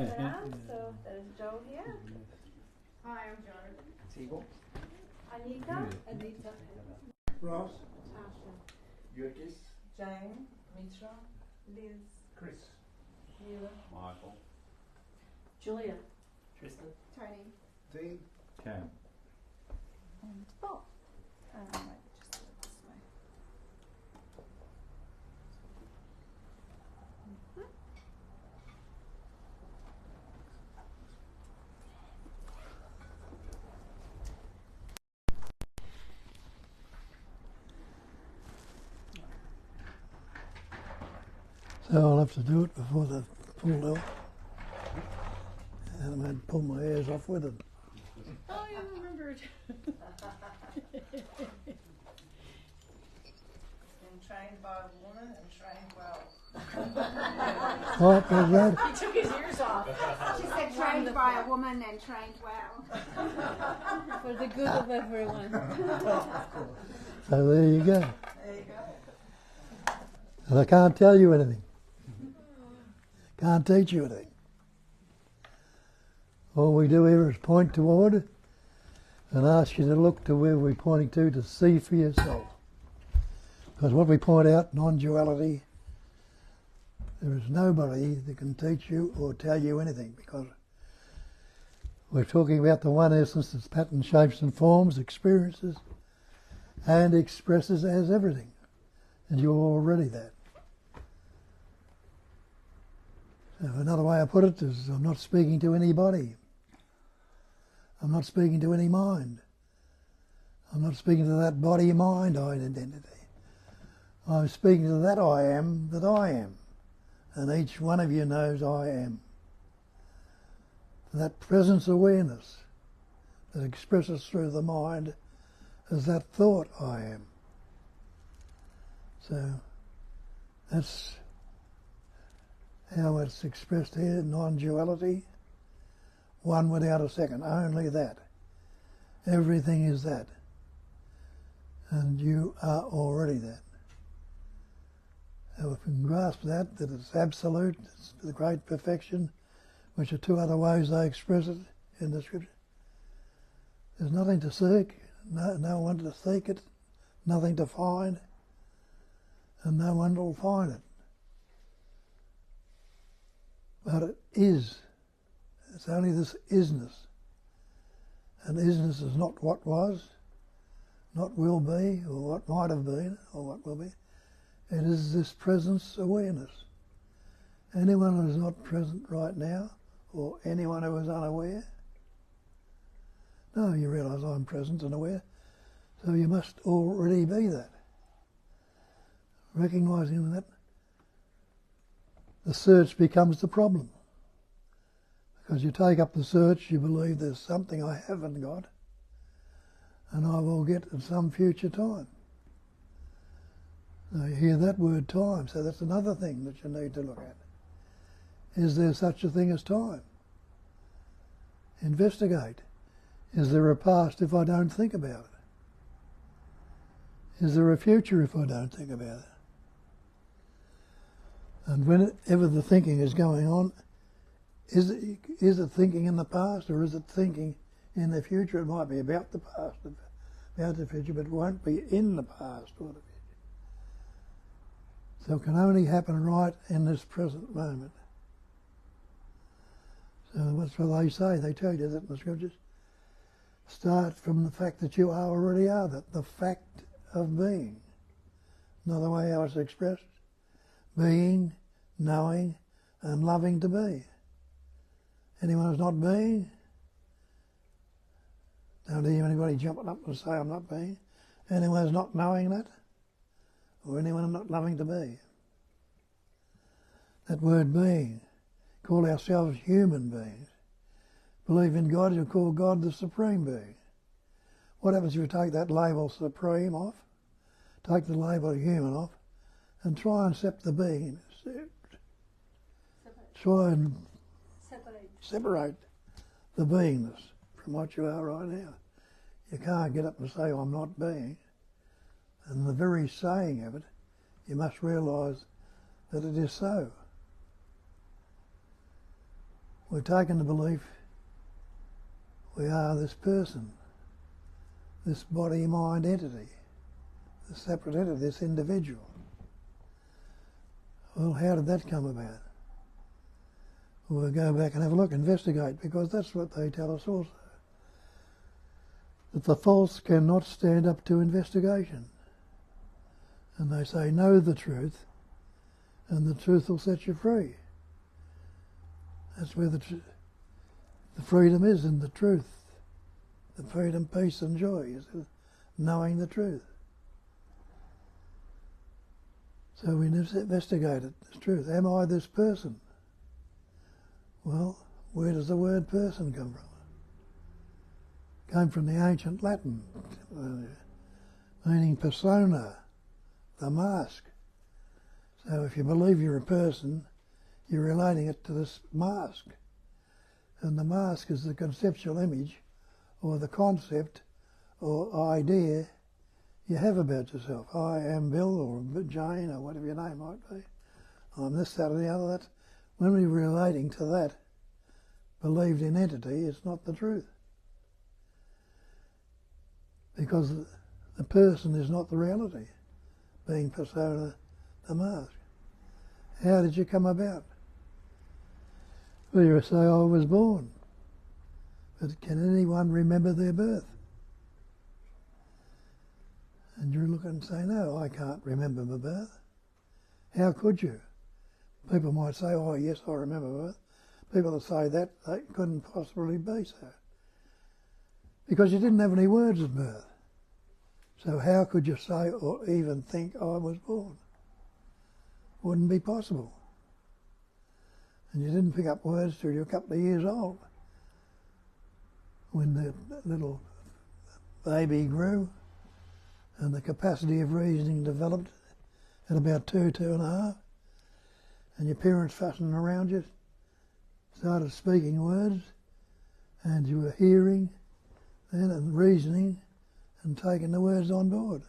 around. So there's Joe here. Hi, I'm Joe. Siegel. Anika. Anita. Ross. Tasha. Yurgis. Jane. Mitra. Liz. Chris. Mila. Michael. Julia. Tristan. Tony. Dean. Cam. And Bob. Wait, just do it this way. So I'll have to do it before they're pulled off. And I might pull my hairs off with it. Oh, you remembered. Been trained by a woman and trained well. What was that? He took his ears off. She said trained by a woman and trained well. For the good of everyone. So there you go. There you go. And I can't tell you anything. Can't teach you anything. All we do here is point toward and ask you to look to where we're pointing to see for yourself. Because what we point out, non-duality, there is nobody that can teach you or tell you anything, because we're talking about the one essence that's pattern, shapes and forms, experiences, and expresses as everything. And you're already that. So another way I put it is, I'm not speaking to anybody. I'm not speaking to any mind. I'm not speaking to that body-mind identity. I'm speaking to that I am that I am. And each one of you knows I am. That presence awareness that expresses through the mind as that thought I am. So that's how it's expressed here, non-duality, one without a second, only that. Everything is that. And you are already that. So if we can grasp that it's absolute, it's the great perfection, which are two other ways they express it in the scripture. There's nothing to seek, no one to seek it, nothing to find, and no one will find it. But it is. It's only this isness. And isness is not what was, not will be, or what might have been, or what will be. It is this presence awareness. Anyone who is not present right now, or anyone who is unaware, no, you realise I'm present and aware, so you must already be that. Recognising that, the search becomes the problem. Because you take up the search, you believe there's something I haven't got, and I will get at some future time. Now you hear that word time, so that's another thing that you need to look at. Is there such a thing as time? Investigate. Is there a past if I don't think about it? Is there a future if I don't think about it? And whenever the thinking is going on, is it thinking in the past or is it thinking in the future? It might be about the past, about the future, but it won't be in the past or the future. So it can only happen right in this present moment. So that's what they say. They tell you that in the scriptures. Start from the fact that you already are that, the fact of being. Another way how it's expressed, being, knowing, and loving to be. Anyone who's not being, don't hear anybody jumping up and say I'm not being. Anyone who's not knowing that, or anyone not loving to be. That word being, call ourselves human beings. Believe in God, you call God the supreme being. What happens if you take that label supreme off, take the label human off, and try and accept the being? Try and separate the beingness from what you are right now. You can't get up and say, I'm not being. And the very saying of it, you must realise that it is so. we've taken the belief we are this person, this body-mind entity, this separate entity, this individual. Well, how did that come about? We'll go back and have a look, investigate, because that's what they tell us also. That the false cannot stand up to investigation. And they say, know the truth, and the truth will set you free. That's where the freedom is, in the truth. The freedom, peace and joy is knowing the truth. So we investigate it, this truth. Am I this person? Well, where does the word person come from? It came from the ancient Latin, meaning persona, the mask. So if you believe you're a person, you're relating it to this mask. And the mask is the conceptual image or the concept or idea you have about yourself. I am Bill or Jane or whatever your name might be. I'm this, that or the other. That. When we're relating to that believed in entity, it's not the truth. Because the person is not the reality, being persona, the mask. How did you come about? Well, you say, I was born. But can anyone remember their birth? And you look and say, no, I can't remember my birth. How could you? People might say, oh, yes, I remember birth. People that say that, they couldn't possibly be so. Because you didn't have any words at birth. So how could you say or even think I was born? Wouldn't be possible. And you didn't pick up words till you were a couple of years old. When the little baby grew and the capacity of reasoning developed at about 2.5, and your parents fastened around you, started speaking words, and you were hearing then and reasoning and taking the words on board.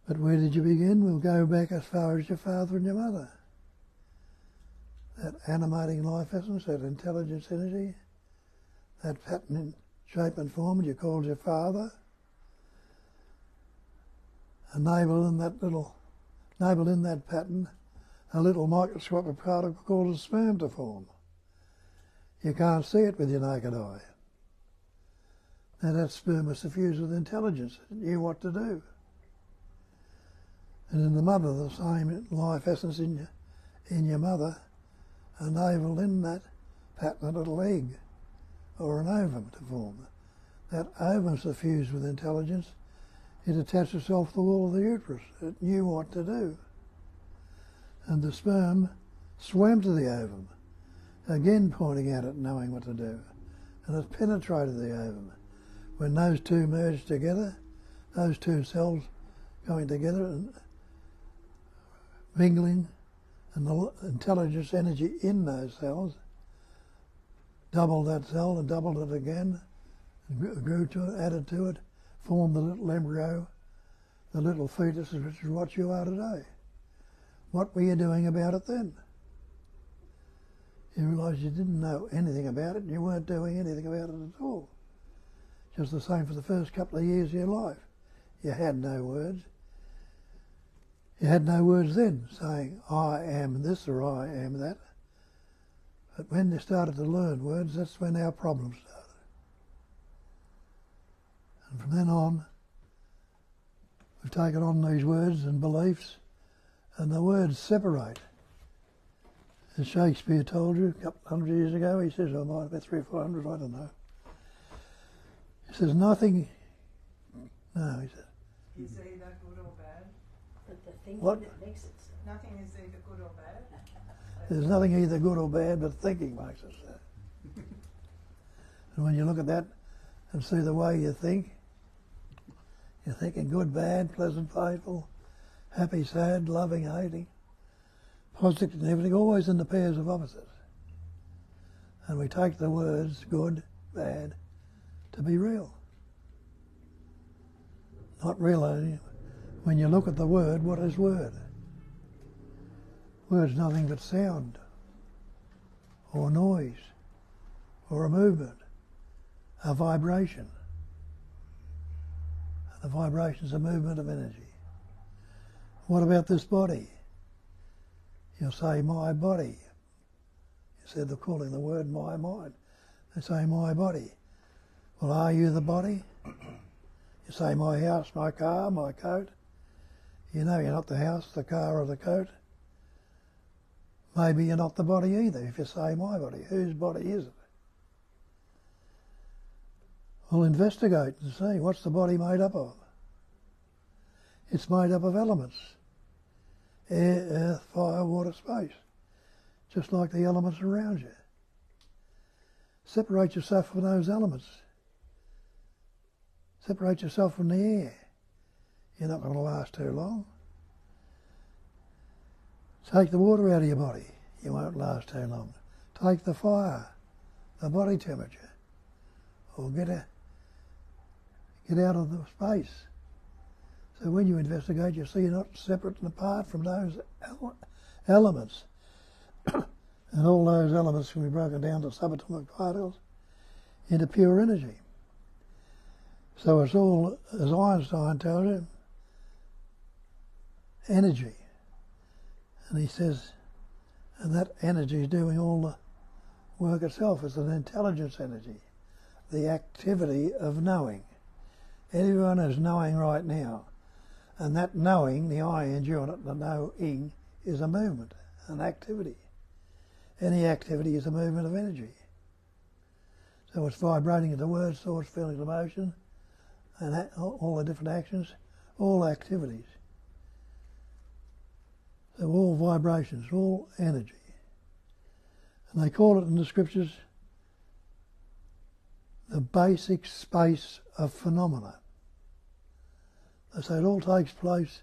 But where did you begin? We'll go back as far as your father and your mother. That animating life essence, that intelligence energy, that pattern in shape and form that you called your father, enable in that pattern a little microscopic particle called a sperm to form. You can't see it with your naked eye. Now that sperm was suffused with intelligence. It knew what to do. And in the mother, the same life essence in your mother enabled in that pattern a little egg or an ovum to form. That ovum suffused with intelligence, it attached itself to the wall of the uterus. It knew what to do. And the sperm swam to the ovum, again pointing at it, knowing what to do. And it penetrated the ovum. When those two merged together, those two cells going together and mingling, and the intelligence energy in those cells doubled that cell and doubled it again, and grew to it, added to it, formed the little embryo, the little fetus, which is what you are today. What were you doing about it then? You realised you didn't know anything about it and you weren't doing anything about it at all. Just the same for the first couple of years of your life. You had no words. You had no words then saying, I am this or I am that. But when you started to learn words, that's when our problems started. And from then on, we've taken on these words and beliefs, and the words separate. As Shakespeare told you a couple hundred years ago, he says, I might have been 300 or 400, I don't know. He says, nothing, no, he says. Is either good or bad? But the thing What? that makes it so. Nothing is either good or bad. There's nothing either good or bad, but thinking makes it so. And when you look at that and see the way you think, you're thinking good, bad, pleasant, painful, happy, sad, loving, hating, positive and everything, always in the pairs of opposites. And we take the words good, bad, to be real. Not realizing when you look at the word, what is word? Word's nothing but sound or noise or a movement, a vibration. And the vibration is a movement of energy. What about this body? You'll say, my body. You said they're calling the word my mind. They say, my body. Well, are you the body? You say, my house, my car, my coat. You know you're not the house, the car or the coat. Maybe you're not the body either if you say my body. Whose body is it? Well, investigate and see, what's the body made up of? It's made up of elements. Air, earth, fire, water, space. Just like the elements around you. Separate yourself from those elements. Separate yourself from the air. You're not going to last too long. Take the water out of your body. You won't last too long. Take the fire, the body temperature, or get out of the space. So when you investigate, you see you're not separate and apart from those elements. And all those elements can be broken down to subatomic particles into pure energy. So it's all, as Einstein tells you, energy. And he says, and that energy is doing all the work itself. It's an intelligence energy, the activity of knowing. Everyone is knowing right now. And that knowing, the ing on it, the knowing, is a movement, an activity. Any activity is a movement of energy. So it's vibrating into words, thoughts, feelings, emotion, and all the different actions, all activities. So all vibrations, all energy. And they call it in the scriptures the basic space of phenomena. They say it all takes place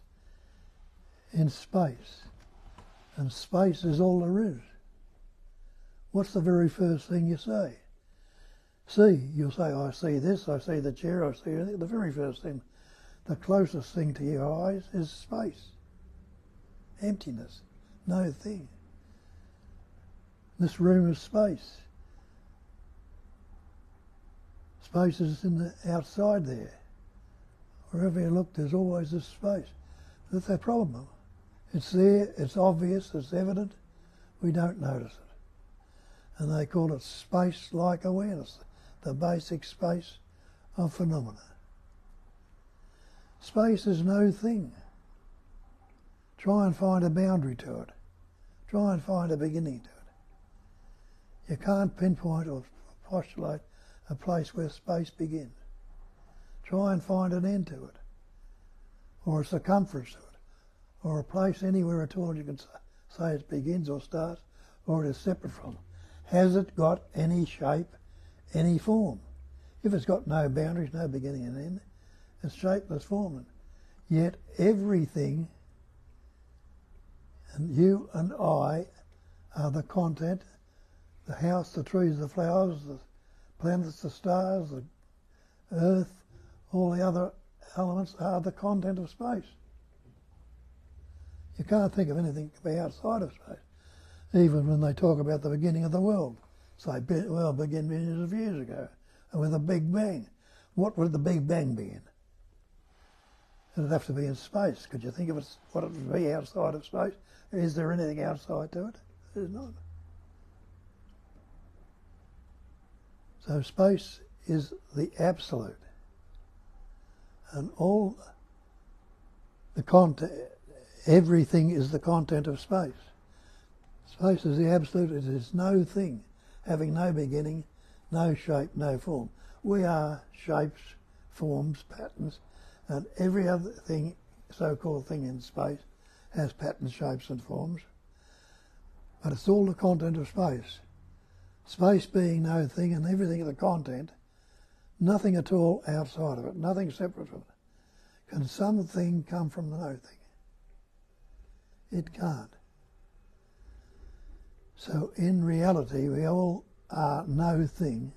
in space. And space is all there is. What's the very first thing you say? See, you'll say, I see this, I see the chair, I see anything. The very first thing, the closest thing to your eyes is space. Emptiness, no thing. This room is space. Space is in the outside there. Wherever you look, there's always this space. That's the problem. It's there, it's obvious, it's evident. We don't notice it. And they call it space-like awareness, the basic space of phenomena. Space is no thing. Try and find a boundary to it. Try and find a beginning to it. You can't pinpoint or postulate a place where space begins. Try and find an end to it, or a circumference to it, or a place anywhere at all you can say it begins or starts, or it is separate from it. Has it got any shape, any form? If it's got no boundaries, no beginning and end, it's shapeless, formless. Yet everything, and you and I, are the content, the house, the trees, the flowers, the planets, the stars, the earth, all the other elements are the content of space. You can't think of anything to be outside of space. Even when they talk about the beginning of the world, say, well, began millions of years ago, and with a Big Bang. What would the Big Bang be in? It'd have to be in space. Could you think of what it would be outside of space? Is there anything outside to it? There's not. So space is the absolute. And all the content, everything is the content of space. Space is the absolute. It is no thing, having no beginning, no shape, no form. We are shapes, forms, patterns, and every other thing, so-called thing in space, has patterns, shapes and forms. But it's all the content of space. Space being no thing and everything the content, nothing at all outside of it, nothing separate from it. Can something come from the no thing? It can't. So in reality, we all are no thing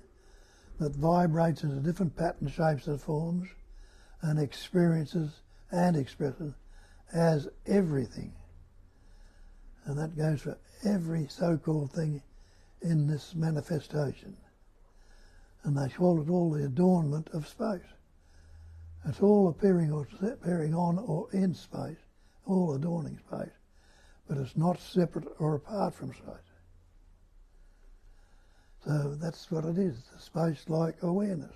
that vibrates into different patterns, shapes and forms and experiences and expresses as everything. And that goes for every so-called thing in this manifestation. And they call it all the adornment of space. It's all appearing on or in space, all adorning space, but it's not separate or apart from space. So that's what it is, the space-like awareness.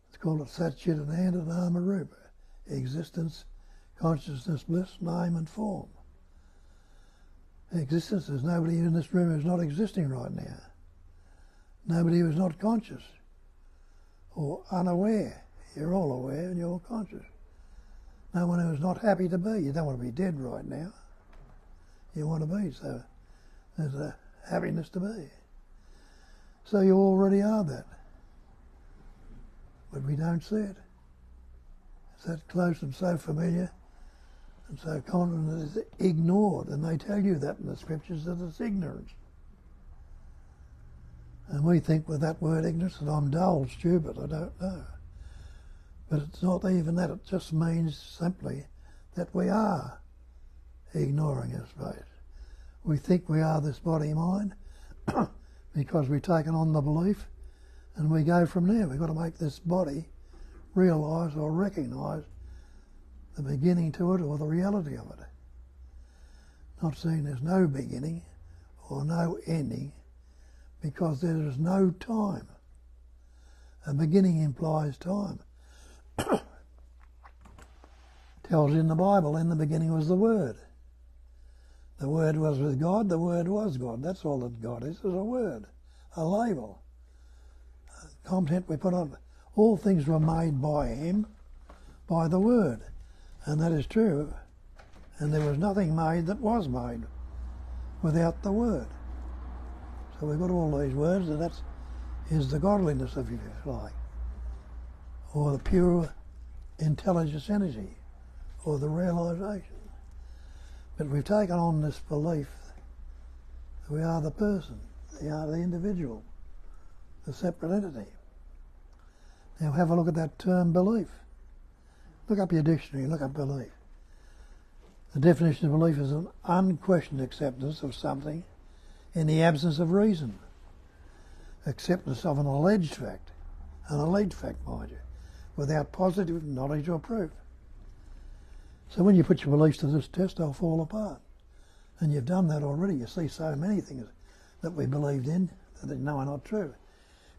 It's called it Satchitananda Rupa, existence, consciousness, bliss, name and form. Existence, there's nobody in this room who's not existing right now. Nobody who's not conscious or unaware. You're all aware and you're conscious. No one who's not happy to be. You don't want to be dead right now. You want to be, so there's a happiness to be. So you already are that. But we don't see it. It's that close and so familiar and so common that it's ignored. And they tell you that in the scriptures, that it's ignorance. And we think with that word ignorance that I'm dull, stupid, I don't know. But it's not even that. It just means simply that we are ignoring our space. We think we are this body-mind because we've taken on the belief, and we go from there. We've got to make this body realise or recognise the beginning to it or the reality of it. Not seeing there's no beginning or no ending because there is no time. A beginning implies time. Tells in the Bible, in the beginning was the Word. The Word was with God, the Word was God. That's all that God is a word, a label, a content we put on. All things were made by Him, by the Word. And that is true. And there was nothing made that was made without the Word. So we've got all these words, and that is the godliness of you, if you like, or the pure intelligence energy, or the realisation. But we've taken on this belief that we are the person, we are the individual, the separate entity. Now have a look at that term belief. Look up your dictionary, look up belief. The definition of belief is an unquestioned acceptance of something in the absence of reason. Acceptance of an alleged fact mind you, without positive knowledge or proof. So when you put your beliefs to this test, they'll fall apart. And you've done that already. You see so many things that we believed in that they know are not true.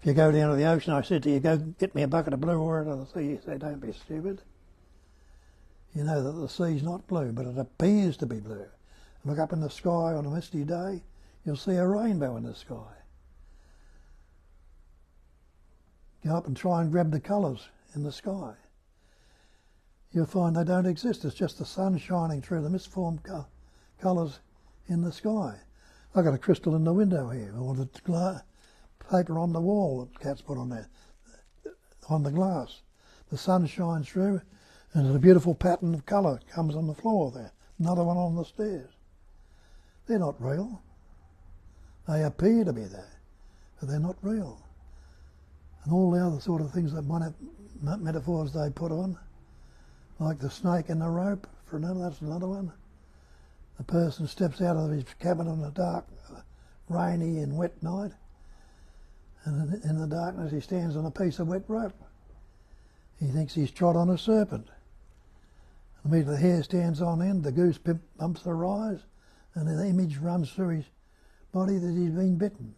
If you go down to the ocean, I said to you, go get me a bucket of blue water out of the sea. You say, don't be stupid. You know that the sea's not blue, but it appears to be blue. Look up in the sky on a misty day, you'll see a rainbow in the sky. Go up and try and grab the colours in the sky. You'll find they don't exist. It's just the sun shining through the misformed colours in the sky. I've got a crystal in the window here, or the paper on the wall that Cat's put on there, on the glass. The sun shines through, and there's a beautiful pattern of colour comes on the floor there. Another one on the stairs. They're not real. They appear to be there, but they're not real. And all the other sort of things that metaphors they put on, like the snake and the rope, that's another one. The person steps out of his cabin on a dark, rainy and wet night, and in the darkness he stands on a piece of wet rope. He thinks he's trod on a serpent. Immediately the hair stands on end, the goose bumps the rise, and the image runs through his body that he's been bitten.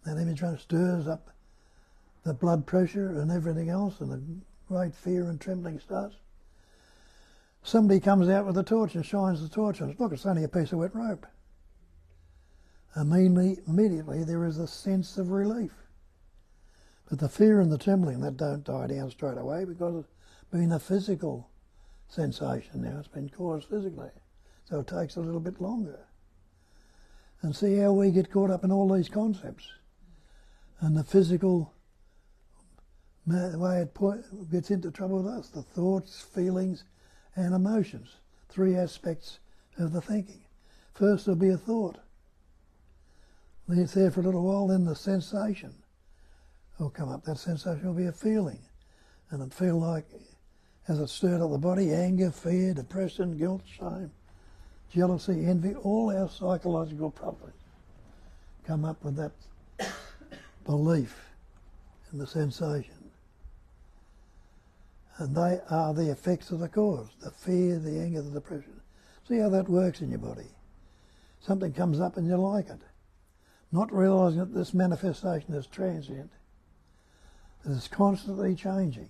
That image stirs up the blood pressure and everything else, and the great fear and trembling starts. Somebody comes out with a torch and shines the torch on it. Look, it's only a piece of wet rope. Immediately there is a sense of relief. But the fear and the trembling, that don't die down straight away because it's been a physical sensation now. It's been caused physically. So it takes a little bit longer. And see how we get caught up in all these concepts. And the physical way it gets into trouble with us, the thoughts, feelings and emotions. 3 aspects of the thinking. First there'll be a thought. Then it's there for a little while, then the sensation will come up. That sensation will be a feeling. And it'll feel like, as it stirred up the body, anger, fear, depression, guilt, shame, jealousy, envy, all our psychological problems come up with that belief in the sensation. And they are the effects of the cause, the fear, the anger, the depression. See how that works in your body. Something comes up and you like it. Not realising that this manifestation is transient, that it's constantly changing.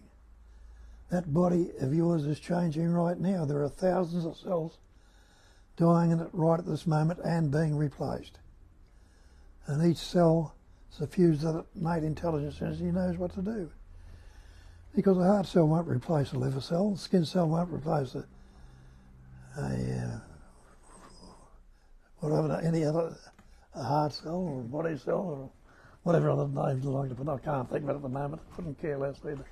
That body of yours is changing right now. There are thousands of cells dying in it right at this moment and being replaced. And each cell suffused with innate intelligence energy knows what to do. Because the heart cell won't replace a liver cell, the skin cell won't replace any other heart cell or body cell or whatever other names you like to put. I can't think of it at the moment. I couldn't care less either.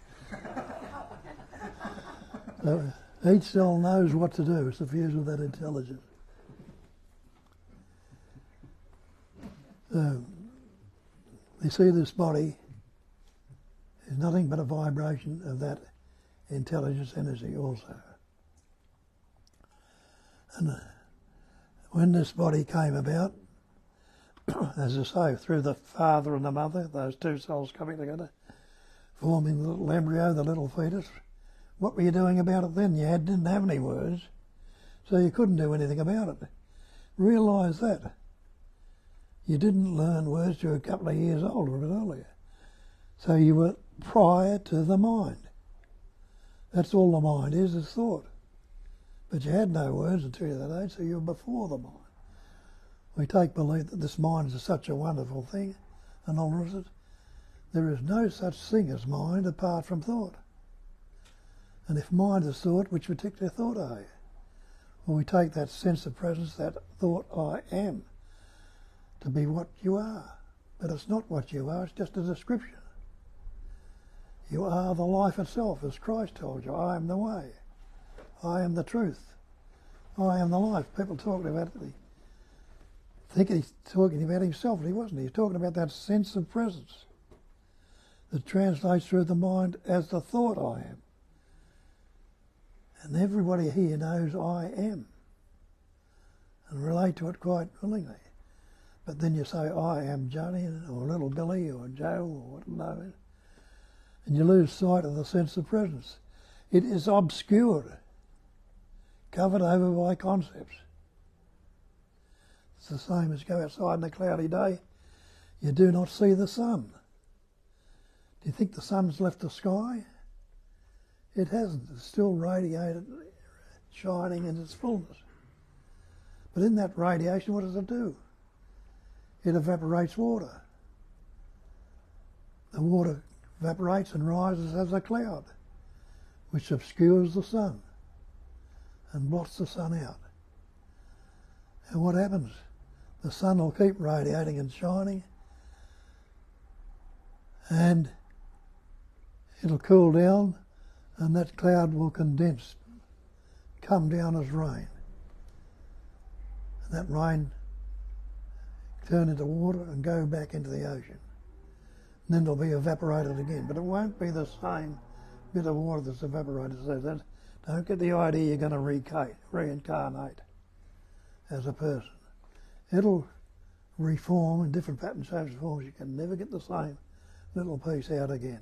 So each cell knows what to do. It's suffused with that intelligence. So you see, this body is nothing but a vibration of that intelligence energy also. And when this body came about, as I say, through the father and the mother, those two cells coming together, forming the little embryo, the little fetus, what were you doing about it then? You didn't have any words, so you couldn't do anything about it. Realise that. You didn't learn words till a couple of years old or a bit earlier. So you were prior to the mind. That's all the mind is thought. But you had no words until you were that age, so you were before the mind. We take belief that this mind is such a wonderful thing, and all the rest of it. There is no such thing as mind apart from thought. And if mind is thought, which particular thought are you? Well, we take that sense of presence, that thought I am, to be what you are. But it's not what you are, it's just a description. You are the life itself, as Christ told you. I am the way. I am the truth. I am the life. People talking about it, they think he's talking about himself, but he wasn't. He's talking about that sense of presence that translates through the mind as the thought I am. And everybody here knows I am and relate to it quite willingly. But then you say, I am Johnny or little Billy or Joe or whatever, and you lose sight of the sense of presence. It is obscured, covered over by concepts. It's the same as go outside on a cloudy day. You do not see the sun. Do you think the sun's left the sky? It hasn't. It's still radiated, shining in its fullness. But in that radiation, what does it do? It evaporates water. The water evaporates and rises as a cloud, which obscures the sun and blots the sun out. And what happens? The sun will keep radiating and shining, and it'll cool down, and that cloud will condense, come down as rain. And that rain turn into water and go back into the ocean. And then it'll be evaporated again. But it won't be the same bit of water that's evaporated. So that, don't get the idea you're going to reincarnate as a person. It'll reform in different patterns, shapes and forms. You can never get the same little piece out again.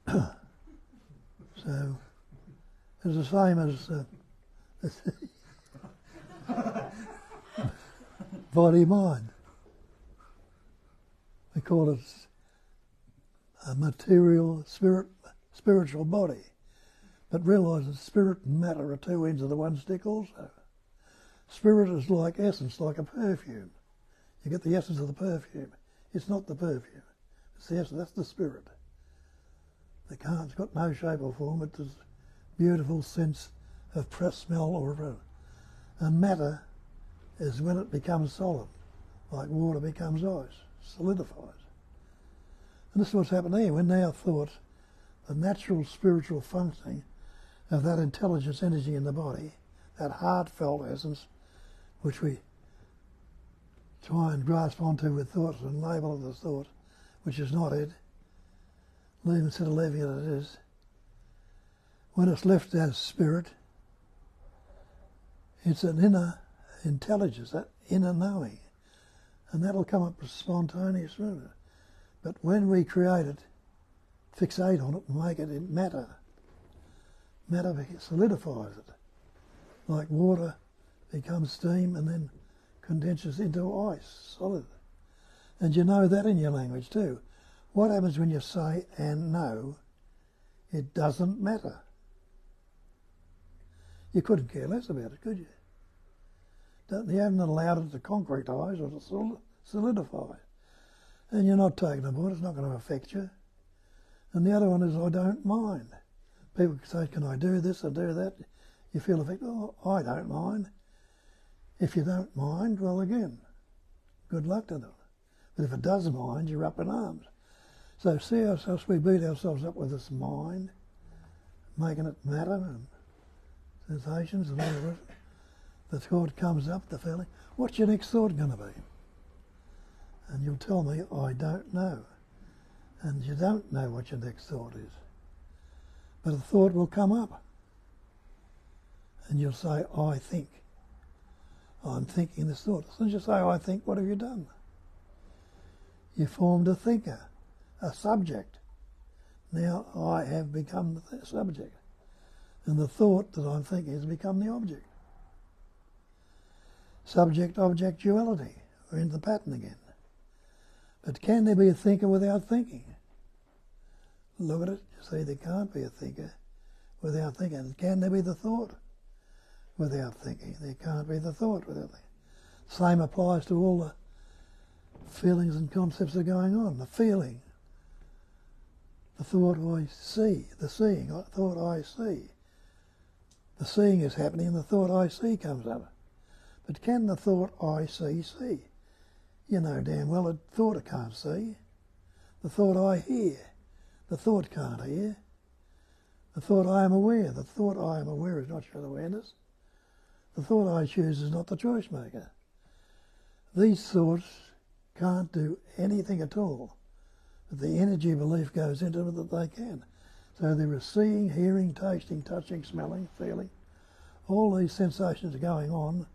So it's the same as body mind. We call it a material spiritual body. But realise that spirit and matter are two ends of the one stick also. Spirit is like essence, like a perfume. You get the essence of the perfume. It's not the perfume. It's the essence, that's the spirit. It's got no shape or form. It's a beautiful sense of press, smell, or and matter is when it becomes solid, like water becomes ice, solidifies. And this is what's happened here. When our thoughts, the natural spiritual functioning of that intelligence energy in the body, that heartfelt essence, which we try and grasp onto with thoughts and label it as thought, which is not it, instead of leaving it as it is, when it's left as spirit, it's an inner intelligence, that inner knowing. And that'll come up spontaneous. But when we create it, fixate on it and make it in matter, matter solidifies it. Like water becomes steam and then condenses into ice, solid. And you know that in your language too. What happens when you say and know? It doesn't matter. You couldn't care less about it, could you? You haven't allowed it to concretise or to solidify. And you're not taking it aboard, it's not going to affect you. And the other one is I don't mind. People say, can I do this or do that? You feel affected. Oh, I don't mind. If you don't mind, well, again, good luck to them. But if it does mind, you're up in arms. So see ourselves, we beat ourselves up with this mind, making it matter and sensations and all the rest. The thought comes up, the feeling. What's your next thought going to be? And you'll tell me, I don't know. And you don't know what your next thought is. But a thought will come up. And you'll say, I think. I'm thinking this thought. As soon as you say, I think, what have you done? You formed a thinker, a subject. Now I have become the subject. And the thought that I'm thinking has become the object. Subject-object duality. We're in the pattern again. But can there be a thinker without thinking? Look at it. You see, there can't be a thinker without thinking. And can there be the thought without thinking? There can't be the thought without thinking. Same applies to all the feelings and concepts that are going on. The feeling, the thought I see, the seeing, thought I see. The seeing is happening and the thought I see comes up. But can the thought I see? You know damn well the thought I can't see. The thought I hear, the thought can't hear. The thought I am aware, the thought I am aware is not your awareness. The thought I choose is not the choice maker. These thoughts can't do anything at all. But the energy belief goes into it that they can. So there is seeing, hearing, tasting, touching, smelling, feeling. All these sensations are going on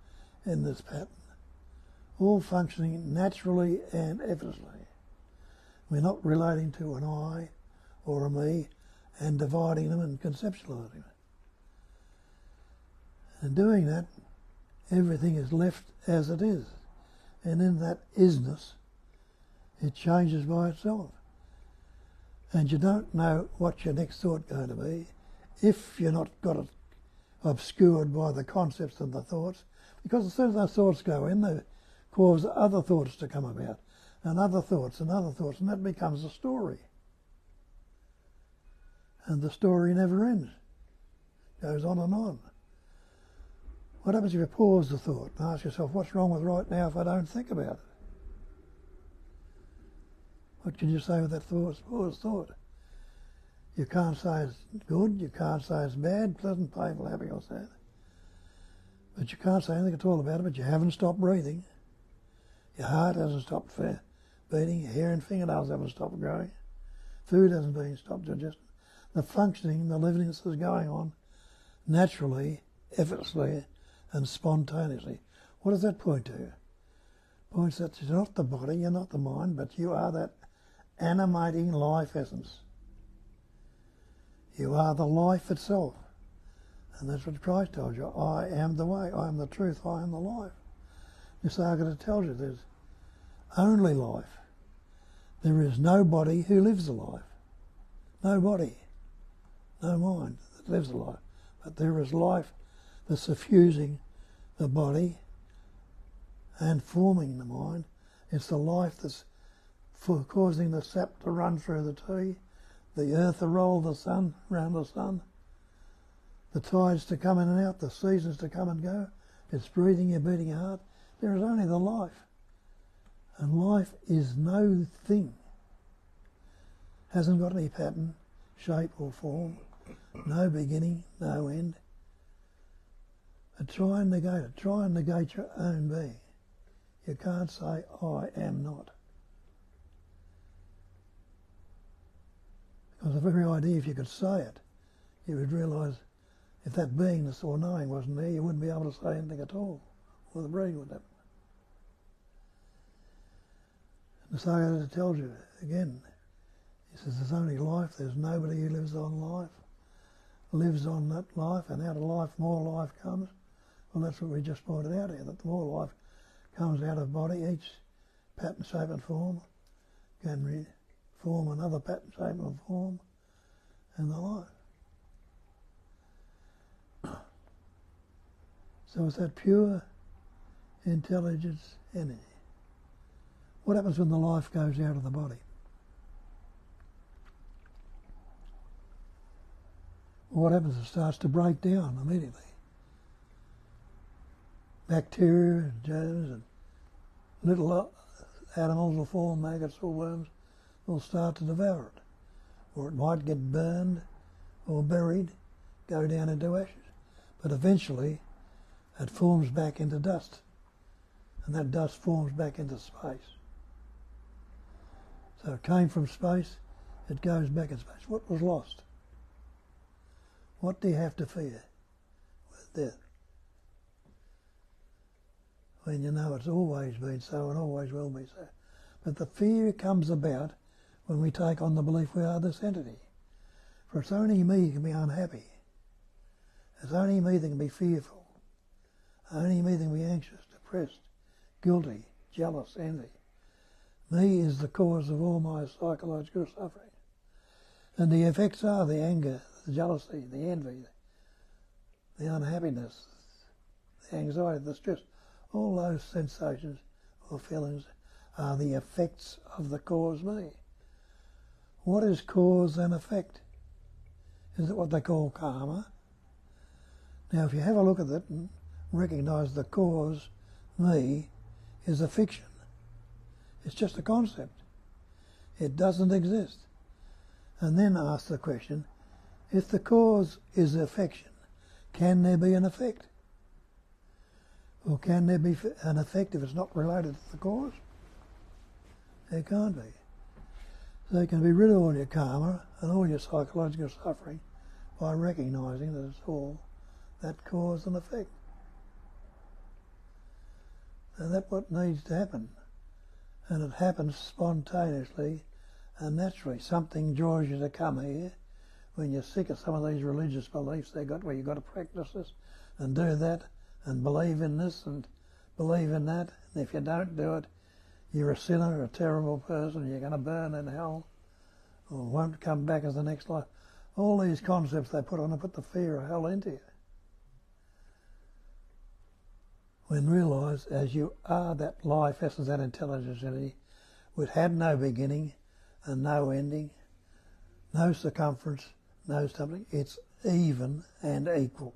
in this pattern, all functioning naturally and effortlessly. We're not relating to an I or a me and dividing them and conceptualizing them. And doing that, everything is left as it is. And in that isness, it changes by itself. And you don't know what your next thought is going to be if you're not got it obscured by the concepts and the thoughts. Because as soon as those thoughts go in, they cause other thoughts to come about, and other thoughts, and other thoughts, and that becomes a story. And the story never ends. Goes on and on. What happens if you pause the thought and ask yourself, what's wrong with right now if I don't think about it? What can you say with that paused thought? You can't say it's good, you can't say it's bad, pleasant, painful, happy or sad. But you can't say anything at all about it, but you haven't stopped breathing. Your heart hasn't stopped beating, your hair and fingernails haven't stopped growing. Food hasn't been stopped digesting. The functioning, the livingness is going on naturally, effortlessly and spontaneously. What does that point to? Points that you're not the body, you're not the mind, but you are that animating life essence. You are the life itself. And that's what Christ told you. I am the way, I am the truth, I am the life. Nisargadatta tells you there's only life. There is nobody who lives a life. No body, no mind that lives a life. But there is life that's suffusing the body and forming the mind. It's the life that's causing the sap to run through the tree, the earth to roll the sun around the sun, the tides to come in and out, the seasons to come and go. It's breathing your beating heart. There is only the life. And life is no thing. Hasn't got any pattern, shape or form. No beginning, no end. But try and negate it. Try and negate your own being. You can't say, I am not. Because the very idea, if you could say it, you would realise if that beingness or knowing wasn't there, you wouldn't be able to say anything at all or the breeding would happen. Nisargadatta tells you again, he says there's only life, there's nobody who lives on that life, and out of life more life comes. Well, that's what we just pointed out here, that the more life comes out of body, each pattern, shape and form can form another pattern, shape and form, and the like. So it's that pure intelligence energy. What happens when the life goes out of the body? Well, what happens? It starts to break down immediately. Bacteria and germs and little animals will form, maggots or worms will start to devour it. Or it might get burned or buried, go down into ashes. But eventually it forms back into dust. And that dust forms back into space. So it came from space, it goes back in space. What was lost? What do you have to fear with death? When you know it's always been so and always will be so. But the fear comes about when we take on the belief we are this entity. For it's only me who can be unhappy. It's only me that can be fearful. Only me that can be anxious, depressed, guilty, jealous, envy. Me is the cause of all my psychological suffering. And the effects are the anger, the jealousy, the envy, the unhappiness, the anxiety, the stress. All those sensations or feelings are the effects of the cause me. What is cause and effect? Is it what they call karma? Now if you have a look at it and recognise the cause, me, is a fiction. It's just a concept. It doesn't exist. And then ask the question, if the cause is affection, can there be an effect? Or can there be an effect if it's not related to the cause? There can't be. So you can be rid of all your karma and all your psychological suffering by recognising that it's all that cause and effect. And that's what needs to happen. And it happens spontaneously and naturally. Something draws you to come here when you're sick of some of these religious beliefs they got, where you've got to practice this and do that and believe in this and believe in that. And if you don't do it, you're a sinner, a terrible person, you're going to burn in hell or won't come back as the next life. All these concepts they put on to put the fear of hell into you. When realise, as you are that life essence, that intelligence entity, which had no beginning and no ending, no circumference, no something, it's even and equal.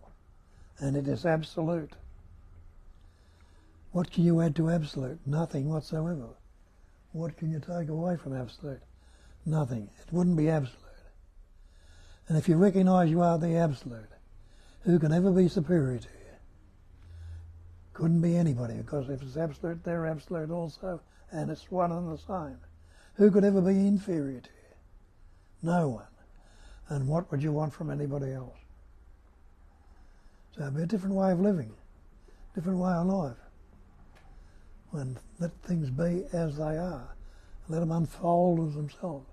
And it is absolute. What can you add to absolute? Nothing whatsoever. What can you take away from absolute? Nothing. It wouldn't be absolute. And if you recognise you are the absolute, who can ever be superior to you? Couldn't be anybody, because if it's absolute, they're absolute also, and it's one and the same. Who could ever be inferior to you? No one. And what would you want from anybody else? So it'd be a different way of living, different way of life. When let things be as they are, let them unfold as themselves.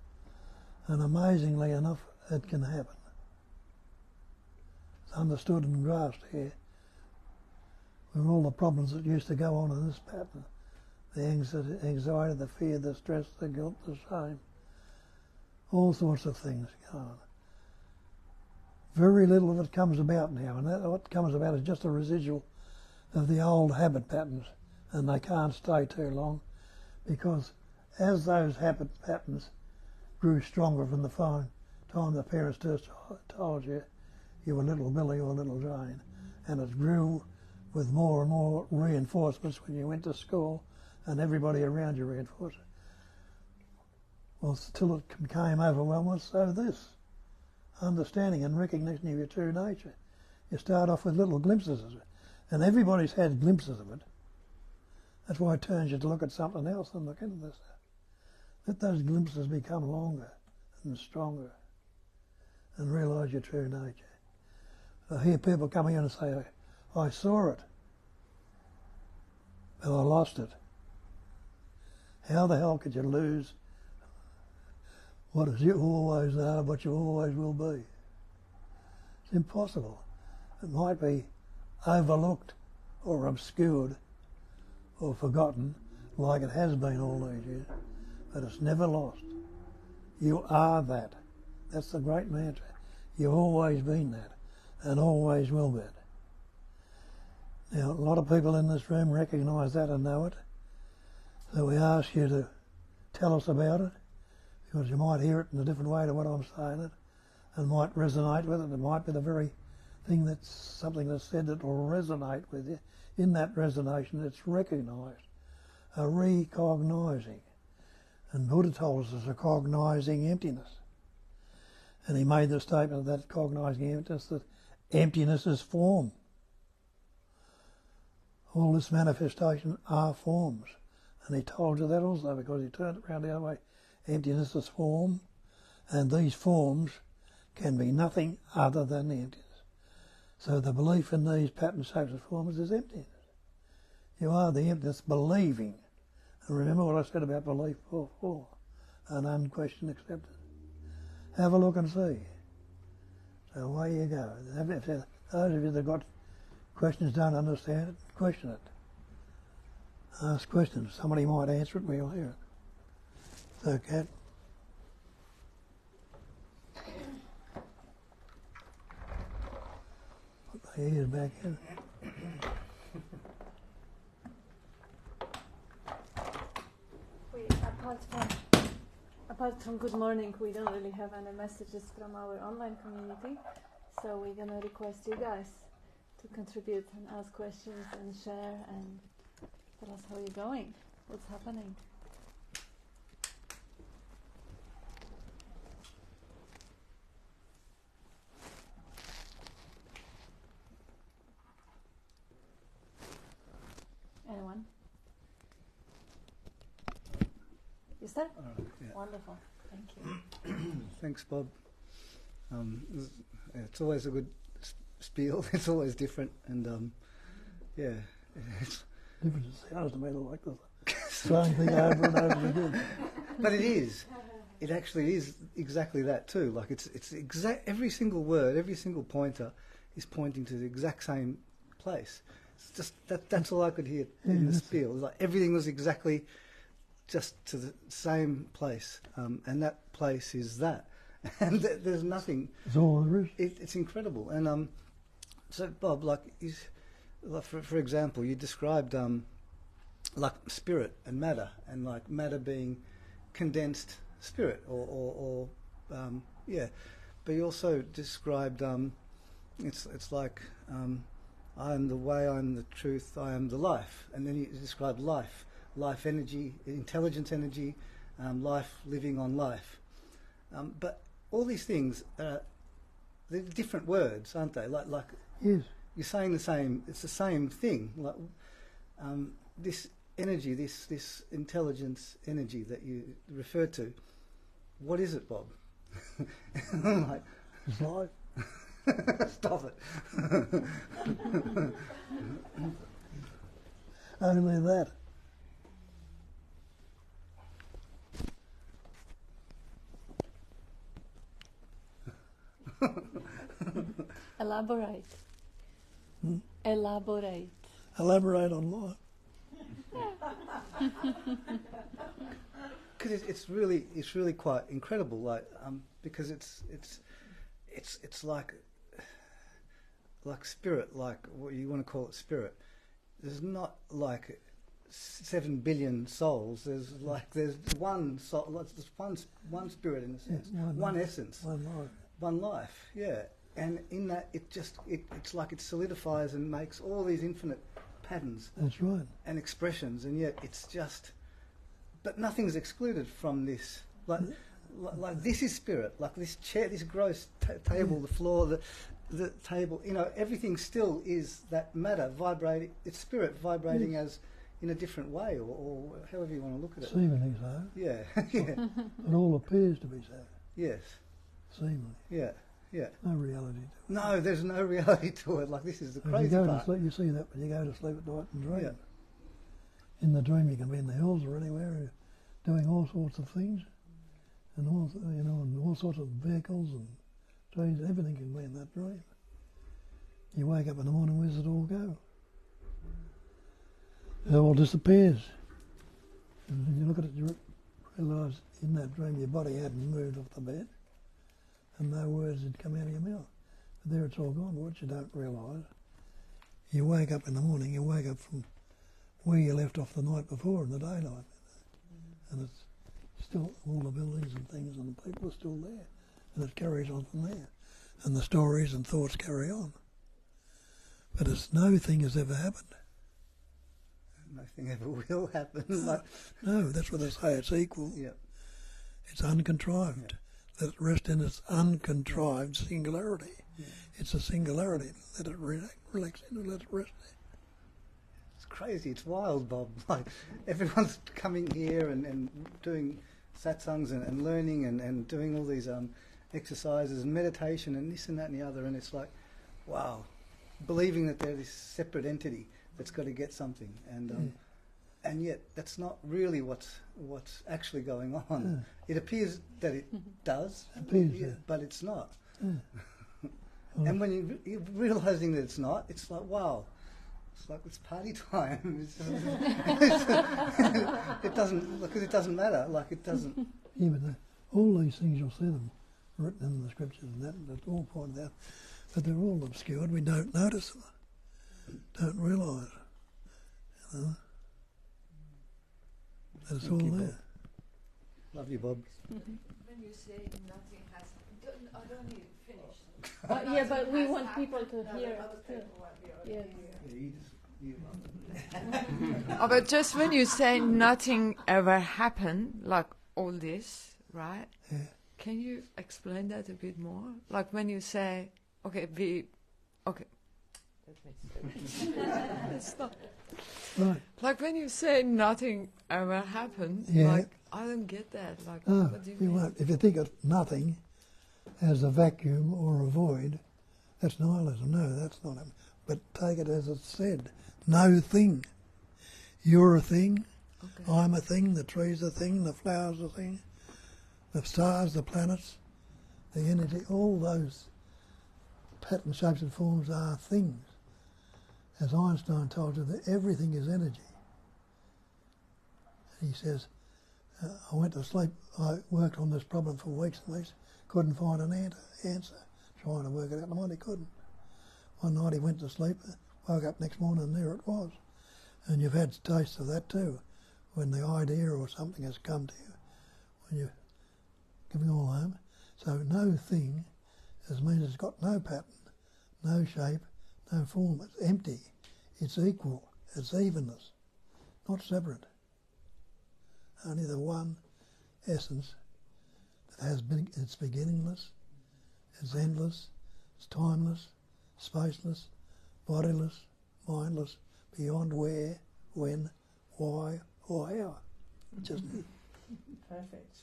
And amazingly enough, it can happen. It's understood and grasped here. With all the problems that used to go on in this pattern, the anxiety, the fear, the stress, the guilt, the shame, all sorts of things go on. Very little of it comes about now, and what comes about is just a residual of the old habit patterns, and they can't stay too long, because as those habit patterns grew stronger from the time the parents just told you you were little Billy or little Jane, and it grew with more and more reinforcements when you went to school and everybody around you reinforced it. Well, till it became overwhelming, so this understanding and recognition of your true nature. You start off with little glimpses of it, and everybody's had glimpses of it. That's why it turns you to look at something else and look into this. Let those glimpses become longer and stronger and realise your true nature. I hear people coming in and say, I saw it. but I lost it. How the hell could you lose what is you always are, what you always will be? It's impossible. It might be overlooked or obscured or forgotten like it has been all these years, but it's never lost. You are that. That's the great mantra. You've always been that and always will be. Now, a lot of people in this room recognise that and know it, so we ask you to tell us about it, because you might hear it in a different way to what I'm saying it, and might resonate with it. It might be the very thing that's something that's said that will resonate with you. In that resonation, it's recognised, a recognising. And Buddha told us it's a cognising emptiness. And he made the statement of that cognising emptiness that emptiness is form. All this manifestation are forms. And he told you that also because he turned it around the other way. Emptiness is form, and these forms can be nothing other than the emptiness. So the belief in these pattern shapes and forms is emptiness. You are the emptiness believing. And remember what I said about belief before, an unquestioned acceptance. Have a look and see. So away you go. If those of you that have got questions, don't understand it, question it. Ask questions. Somebody might answer it, we'll hear it. So, Kat. Put my ears back in. Apart from good morning, we don't really have any messages from our online community, so we're going to request you guys to contribute and ask questions and share and tell us how you're going, what's happening. Anyone? You start? Yeah. Wonderful. Thank you. Thanks, Bob. It's always a good spiel. It's always different, and yeah, it's Different sounds to me like the same thing over and over again. but it is. It actually is exactly that too. Like it's exact. Every single word, every single pointer, is pointing to the exact same place. It's just that's all I could hear in the spiel. It was like everything was exactly just to the same place, and that place is that, and there's nothing. That's all there is. It's incredible, and so Bob, like for example, you described like spirit and matter, and like matter being condensed spirit, or yeah, but you also described it's like I am the way, I am the truth, I am the life, and then you described life energy, intelligence energy, life living on life. But all these things, they're different words, aren't they? Like Yes. you're saying the same. It's the same thing. Like this energy, this intelligence energy that you refer to. What is it, Bob? I'm like, It's life. stop it. Only that. Elaborate. Elaborate. Elaborate on life. Because it's really quite incredible. Like because it's like spirit, like what you want to call it, spirit. There's not like 7 billion souls. There's one soul. There's one spirit in a sense. One essence. One life. One life. Yeah. And in that, it's like it solidifies and makes all these infinite patterns That's right. and expressions, and yet it's just. But nothing's excluded from this. Like this is spirit. Like this chair, this gross table, the floor, the table. You know, everything still is that matter vibrating. It's spirit vibrating as in a different way, or however you want to look at it. Seemingly so. Yeah, yeah, It all appears to be so. yes, Seemingly. yeah, yeah. No reality to it. No, there's no reality to it. Like this is the If you crazy go to part. sleep, you see that when you go to sleep at night and dream. Yeah. In the dream you can be in the hills or anywhere doing all sorts of things, and and all sorts of vehicles and trees, everything can be in that dream. You wake up in the morning, where does it all go? It all disappears. And when you look at it, you realise in that dream your body hadn't moved off the bed and no words had come out of your mouth. But there it's all gone. What you don't realise, you wake up in the morning, you wake up from where you left off the night before in the daylight. And it's still all the buildings and things and the people are still there. And it carries on from there. And the stories and thoughts carry on. But it's no thing has ever happened. Nothing ever will happen. No, that's what they say, it's equal. Yep. It's uncontrived. Let it rest in its uncontrived singularity. Yeah. It's a singularity. Let it relax in and let it rest there. It's crazy, it's wild, Bob. Like, everyone's coming here and doing satsangs and learning and doing all these exercises and meditation and this and that and the other, and it's like, wow, believing that they're this separate entity that's got to get something, and yet that's not really what's actually going on. It appears that it does, but it's not. And when you're realising that it's not, it's like, wow, it's like it's party time. It doesn't, because it doesn't matter. Like it doesn't. Yeah, but all these things, you'll see them written in the scriptures and that's all pointed out, but they're all obscured. We don't notice them. Don't realise, that it's all you, there. Bob. Love you, Bob. When you say nothing has, I don't need to finish. Yeah, but we want people to hear. Yeah. Oh, but just when you say nothing ever happened, like all this, right? Yeah. Can you explain that a bit more? Like when you say, okay. It's not. Right. Like when you say nothing ever happened, like I don't get that. Like what do you mean? Won't. If you think of nothing as a vacuum or a void, that's nihilism. No, that's not it. But take it as it's said. No thing. You're a thing. Okay. I'm a thing. The tree's a thing. The flower's a thing. The stars, the planets, the energy, all those pattern shapes and forms are things. As Einstein told you, that everything is energy. And he says, I went to sleep, I worked on this problem for weeks and weeks, couldn't find an answer, trying to work it out, and he couldn't. One night he went to sleep, woke up next morning and there it was. And you've had taste of that too, when the idea or something has come to you, when you're giving all home. So no thing means it's got no pattern, no shape, no form. It's empty. It's equal. It's evenness, not separate. Only the one essence that has it's beginningless, it's endless, it's timeless, spaceless, bodiless, mindless, beyond where, when, why, or how. Just Perfect.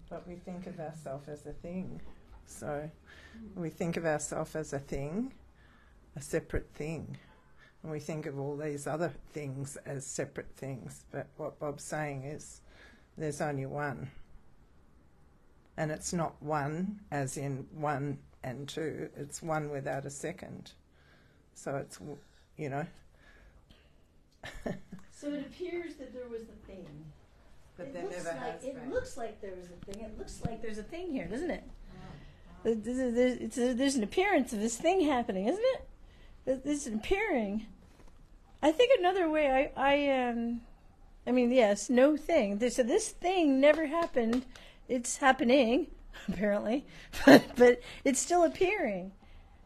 But we think of ourselves as a thing. So we think of ourselves as a thing, a separate thing. And we think of all these other things as separate things. But what Bob's saying is there's only one. And it's not one as in one and two. It's one without a second. So it's, you know. So it appears that there was a thing. But there never has been. It looks like there was a thing. It looks like there's a thing here, doesn't it? There's an appearance of this thing happening, isn't it? There's an appearing. I think another way I mean, yes, no thing. So this thing never happened. It's happening, apparently, but it's still appearing.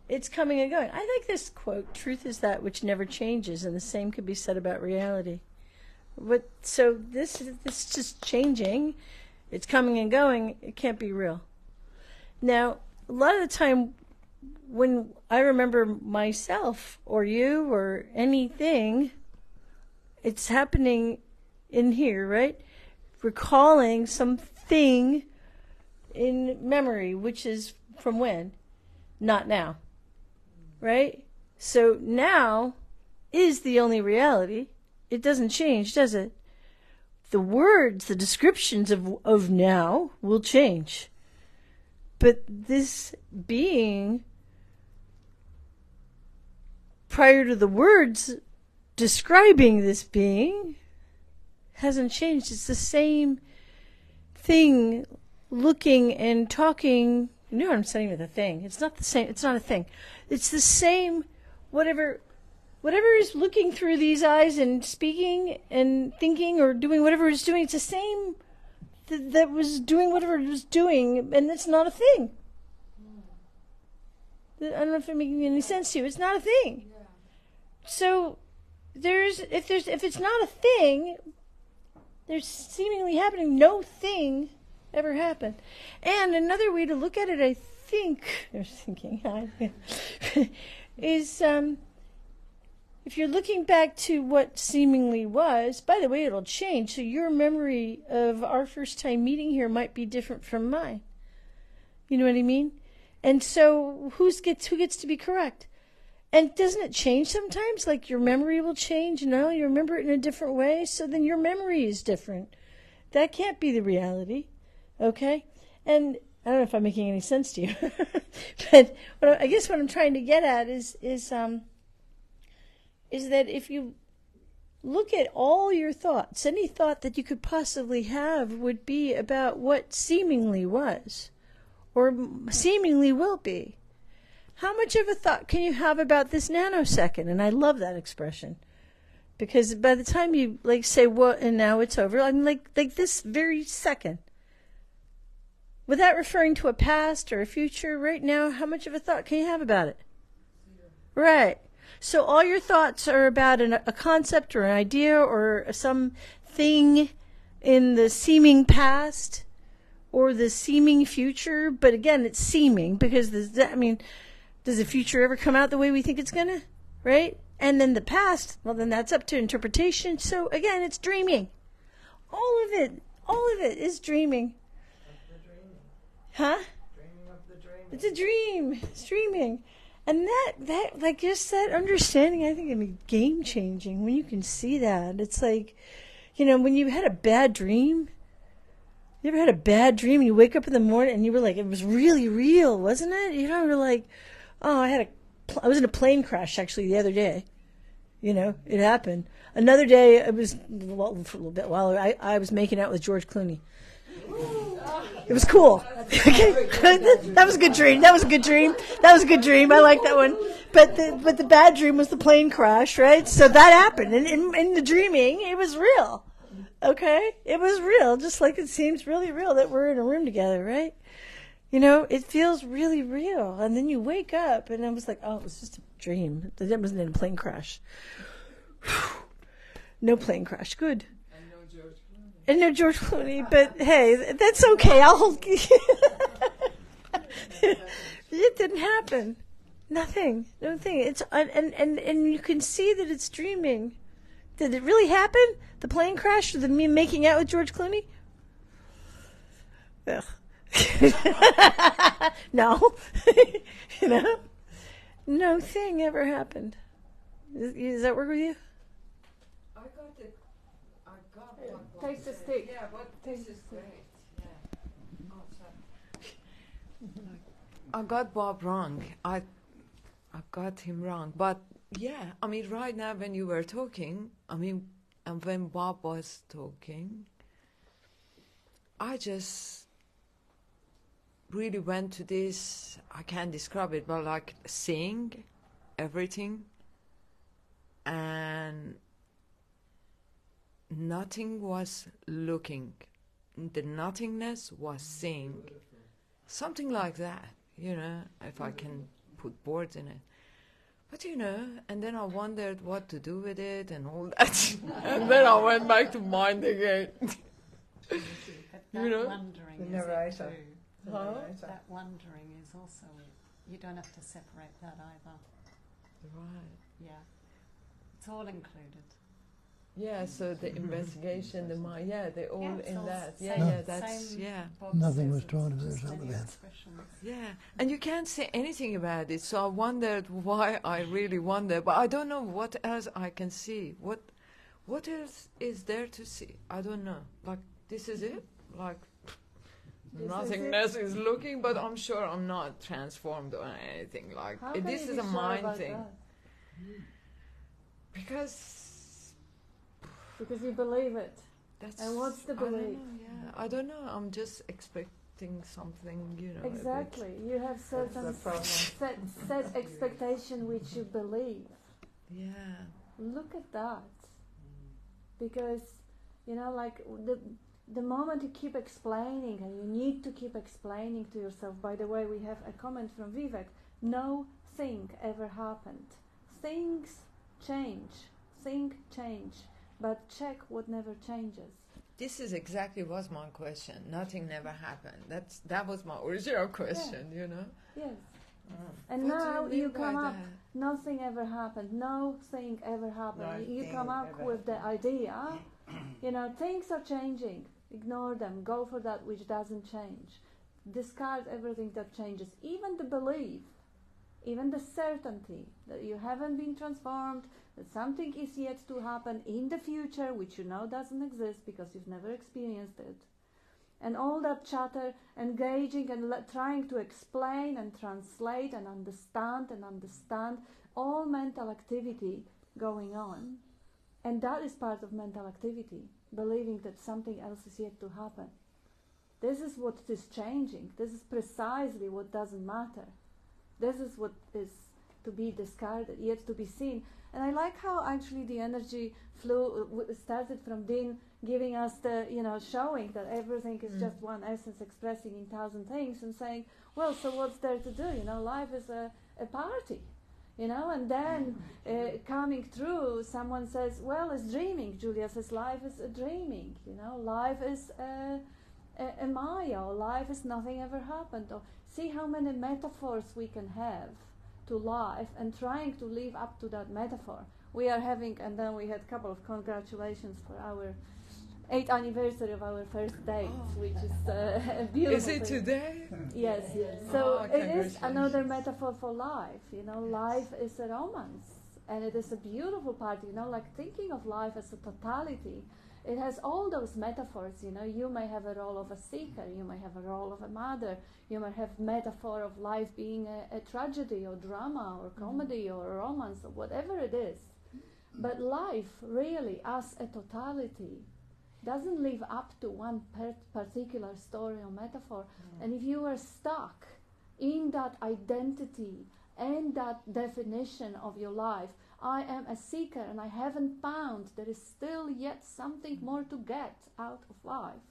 It's coming and going. I like this quote, truth is that which never changes, and the same could be said about reality. But so this is just changing. It's coming and going. It can't be real. Now, a lot of the time when I remember myself or you or anything, it's happening in here, right? Recalling something in memory, which is from when? Not now. Right? So now is the only reality. it doesn't change, does it? The words, the descriptions of now will change. But this being, prior to the words describing this being, hasn't changed. It's the same thing, looking and talking. You know what I'm saying with a thing. It's not the same. It's not a thing. It's the same, whatever is looking through these eyes and speaking and thinking or doing whatever it's doing. It's the same that was doing whatever it was doing, and it's not a thing. I don't know if I'm making any sense to you. It's not a thing. So if it's not a thing, there's seemingly happening. No thing ever happened. And another way to look at it, I think, is if you're looking back to what seemingly was, by the way, it'll change. So your memory of our first time meeting here might be different from mine. You know what I mean? And so who gets to be correct? And doesn't it change sometimes? Like your memory will change, you remember it in a different way, so then your memory is different. That can't be the reality, okay? And I don't know if I'm making any sense to you, but I guess what I'm trying to get at is that if you look at all your thoughts, any thought that you could possibly have would be about what seemingly was, or seemingly will be. How much of a thought can you have about this nanosecond? And I love that expression. Because by the time you say, well, and now it's over, I'm like this very second. Without referring to a past or a future, right now, how much of a thought can you have about it? Right. So all your thoughts are about a concept or an idea or some thing in the seeming past or the seeming future. But again, it's seeming because does the future ever come out the way we think it's going to? Right? And then the past, well, then that's up to interpretation. So again, it's dreaming. All of it is dreaming. Huh? Dreaming of the dream. It's a dream. It's dreaming. And that just that understanding, I think, can be game changing when you can see that. It's like, when you had a bad dream. You ever had a bad dream and you wake up in the morning and you were like, it was really real, wasn't it? You're like, oh, I was in a plane crash actually the other day. It happened. Another day, it was for a little bit while I was making out with George Clooney. It was cool. Okay, that was a good dream. That was a good dream. I like that one. But the bad dream was the plane crash, right? So that happened, and in the dreaming, it was real. Okay, it was real, just like it seems really real that we're in a room together, right? It feels really real, and then you wake up, and I was like, oh, it was just a dream. That wasn't in a plane crash. No plane crash. Good. And no George Clooney, but hey, that's okay. I'll hold. It didn't happen. Nothing. It's and you can see that it's dreaming. Did it really happen? The plane crash or me making out with George Clooney? Ugh. No. No thing ever happened. Does that work with you? I got it. Taste the stick. Yeah, but this is great. Yeah. Oh, sorry. I got Bob wrong. I got him wrong. But yeah, right now when you were talking, and when Bob was talking, I just really went to this, I can't describe it, but like seeing everything, and nothing was looking. The nothingness was seeing. Something like that, if I can put words in it. But, and then I wondered what to do with it and all that. And then I went back to mind again. But that wondering The is narrator. it too. The narrator. That wondering is also it. You don't have to separate that either. Right. Yeah. It's all included. Yeah, so the investigation, the mind, they're all Yeah, it's in all that. same- That's, same Bob Nothing says was it's trying to do just something many then. expressions. yeah. And you can't say anything about it, so I wondered why I really wonder, but I don't know what else I can see. What what else is there to see? I don't know. Like, this is it? Like, nothingness is looking, but I'm sure I'm not transformed or anything. Like, How can this you is be a sure mind about thing. that? Because Because you believe it. that's... And what's the I don't belief? know, yeah. I don't know. I'm just expecting something, you know. a bit- Exactly. You have certain the problem. set expectation which you believe. Yeah. Look at that. Because, you know, like the moment you keep explaining, and you need to keep explaining to yourself, by the way, we have a comment from Vivek, no thing ever happened. Things change. But check what never changes. This is exactly was my question. Nothing never happened. That was my original question, you know. Yes. And What do now you mean you by come up, that? nothing ever happened. No thing ever happened. No You thing come up ever with the idea, you know, things are changing. Ignore them. Go for that which doesn't change. Discard everything that changes. Even the belief, even the certainty that you haven't been transformed, that something is yet to happen in the future, which you know doesn't exist because you've never experienced it. And all that chatter, engaging and trying to explain and translate and understand, all mental activity going on. And that is part of mental activity, believing that something else is yet to happen. This is what is changing. This is precisely what doesn't matter. This is what is to be discarded, yet to be seen. And I like how actually the energy started from Din giving us the, you know, showing that everything is just one essence expressing in 1,000 things, and saying, well, so what's there to do? You know, life is a party, you know, and then coming through, someone says, well, it's dreaming. Julia says, life is a dreaming, you know, life is a maya, or life is nothing ever happened. Or see how many metaphors we can have to life, and trying to live up to that metaphor. We are having, and then we had a couple of congratulations for our 8th anniversary of our first date, which is a beautiful Is it thing. today? Yes. Oh, So it is congratulations. another metaphor for life. You know, life is a romance, and it is a beautiful part. You know, like thinking of life as a totality. It has all those metaphors. You know, you may have a role of a seeker, you may have a role of a mother, you may have metaphor of life being a tragedy or drama or comedy or a romance or whatever it is. But life really, as a totality, doesn't live up to one particular story or metaphor. And if you are stuck in that identity and that definition of your life, I am a seeker and I haven't found, there is still yet something more to get out of life.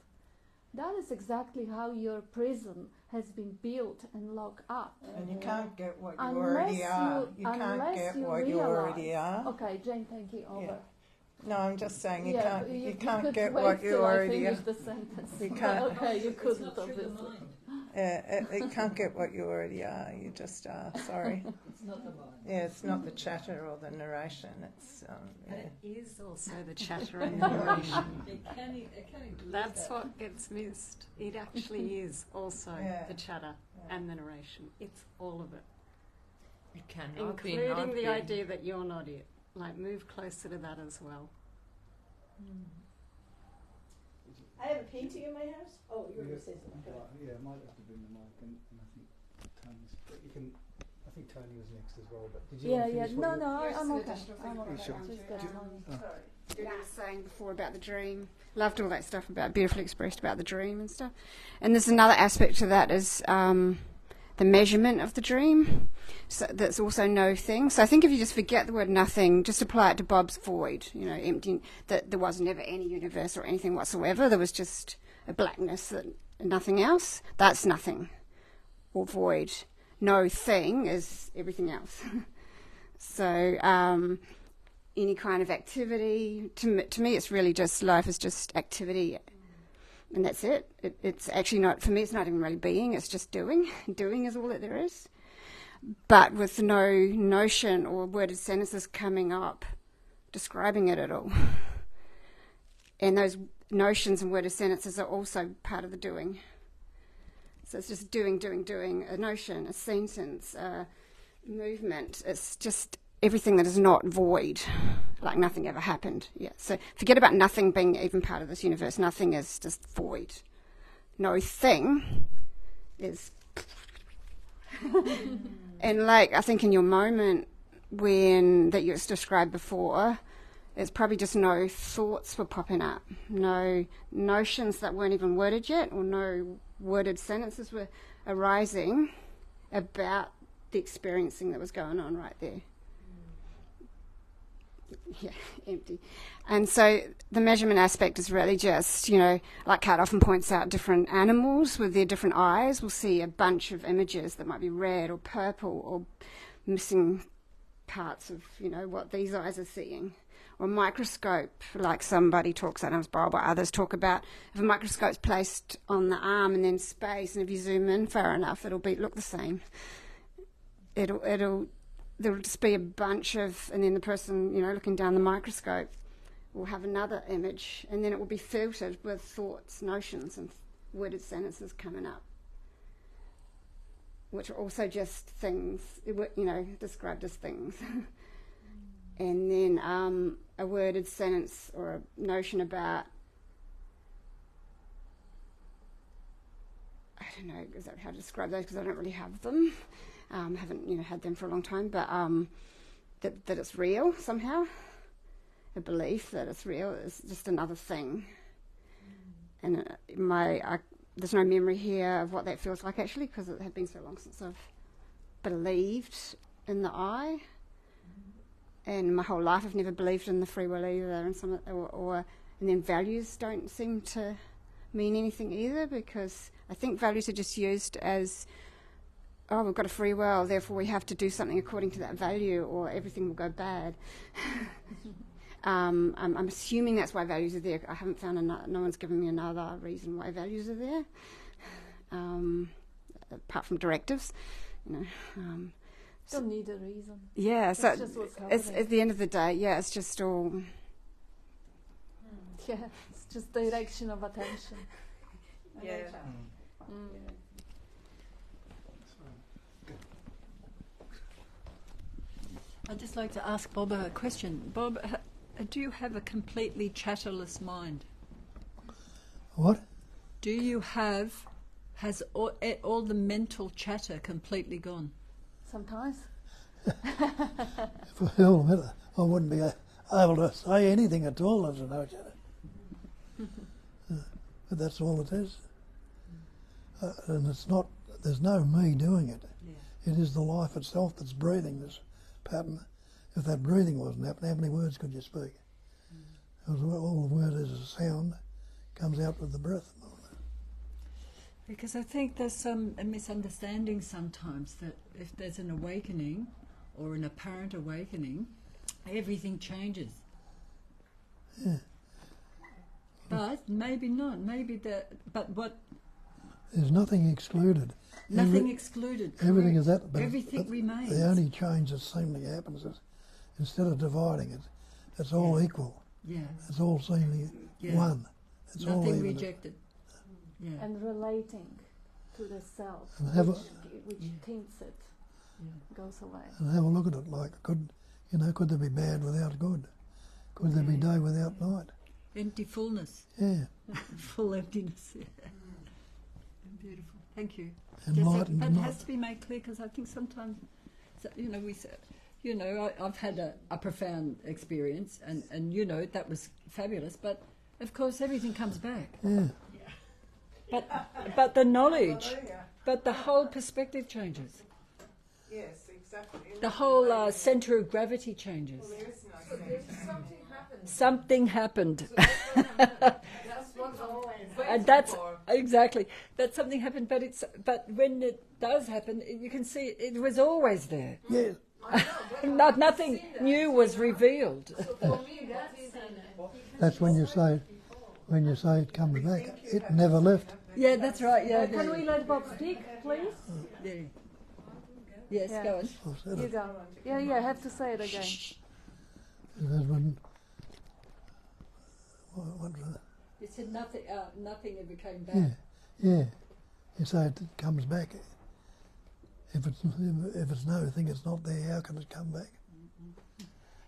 That is exactly how your prison has been built and locked up. And you can't get what you Unless already are. you- You can't unless get you what you already realize- are. Okay, Jane, thank you. Over. Yeah. No, I'm just saying you Yeah, can't. You could can't get wait what you till I already finish are. the sentence. You can't. Okay, you couldn't, obviously. It can't get what you already are. You just are. Sorry. It's not the mind. Yeah, it's not the chatter or the narration. It's But yeah. it is also the chatter and the narration. It can include That's that. what gets missed. It actually is also Yeah. the chatter and the narration. It's all of it. It cannot be Including not the be. idea that you're not it. Like, move closer to that as well. I have a painting in my house. Oh, you were going to say something. Go ahead. Yeah, I might have to bring the mic, and I think Tony's. You can. I think Tony was next as well. But did you? Yeah, want to yeah. finish No, what you- no, Yes, I'm the okay. additional I'm thing okay. Sure. Just get on. Sorry. Judy was saying before about the dream. Loved all that stuff about beautifully expressed about the dream and stuff. And there's another aspect to that is the measurement of the dream. So that's also no thing. So I think if you just forget the word nothing, just apply it to Bob's void. You know, empty. That there was never any universe or anything whatsoever. There was just a blackness, that nothing else. That's nothing or void. No thing is everything else. So any kind of activity, to me it's really just, life is just activity, and that's it. It's actually not, for me it's not even really being, it's just doing. Doing is all that there is, but with no notion or worded sentences coming up describing it at all. And those notions and worded sentences are also part of the doing. So it's just doing, a notion, a sentence, a movement. It's just everything that is not void, like nothing ever happened. Yeah. So forget about nothing being even part of this universe. Nothing is just void. No thing is. And like, I think in your moment when that you described before, it's probably just no thoughts were popping up, no notions that weren't even worded yet, or no worded sentences were arising about the experiencing that was going on right there. Yeah, empty. And so the measurement aspect is really just, you know, like Kat often points out, different animals with their different eyes will see a bunch of images that might be red or purple or missing parts of, you know, what these eyes are seeing. Or a microscope, like somebody talks, I don't know if it's Bob, but others talk about, if a microscope's placed on the arm and then space, and if you zoom in far enough, it'll look the same. There'll just be a bunch of, and then the person, you know, looking down the microscope will have another image, and then it will be filtered with thoughts, notions, and worded sentences coming up, which are also just things, you know, described as things. And then a worded sentence or a notion about, I don't know exactly how to describe those because I don't really have them. Haven't, you know, had them for a long time, but that it's real somehow. A belief that it's real is just another thing. And there's no memory here of what that feels like actually, because it had been so long since I've believed in the I. And my whole life I've never believed in the free will either, and and then values don't seem to mean anything either, because I think values are just used as, oh, we've got a free will, therefore we have to do something according to that value, or everything will go bad. I'm assuming that's why values are there. I haven't found no one's given me another reason why values are there, apart from directives, you know. Don't need a reason. Yeah, it's so just what's happening. it's at the end of the day, yeah, it's just all. Yeah, it's just direction of attention. Yeah. I'd just like to ask Bob a question. Bob, do you have a completely chatterless mind? What? Do you has all the mental chatter completely gone? Sometimes. For hell of a minute, I wouldn't be able to say anything at all as a no chatter. But that's all it is. And it's not, there's no me doing it. Yeah. It is the life itself that's breathing this pattern. If that breathing wasn't happening, how many words could you speak? Because all the word is a sound, comes out with the breath. Because I think there's a misunderstanding sometimes that if there's an awakening or an apparent awakening, everything changes. Yeah. But maybe not. But what? There's nothing excluded. Nothing excluded. Everything correct. is that. But everything remains. The only change that seemingly happens is instead of dividing it, it's all equal. Yeah. It's all seemingly one. It's nothing all even. rejected. Yeah. And relating to the self, which thinks it goes away. And have a look at it like, could there be bad without good? Could there be day without night? Empty fullness. Yeah. Full emptiness. Yeah. Beautiful. Thank you. And light and that night. has to be made clear, because I think sometimes, we said, I've had a profound experience, and that was fabulous. But of course, everything comes back. Yeah. But the knowledge, but the whole perspective changes. Yes, exactly. The whole centre of gravity changes. Well, there is no Something happened. That's what's always And that's exactly that something happened, but when it does happen, you can see it was always there. Yeah. Nothing new was revealed. That's when you say it comes back. It never left. Yeah, that's right. Yeah. Can we let Bob speak, please? Yeah. Yes, Yeah. go on. I've said You it. go. Yeah, I have to say it again. Because when what You said nothing ever came back. yeah. You say it comes back. If it's no thing, it's not there. How can it come back?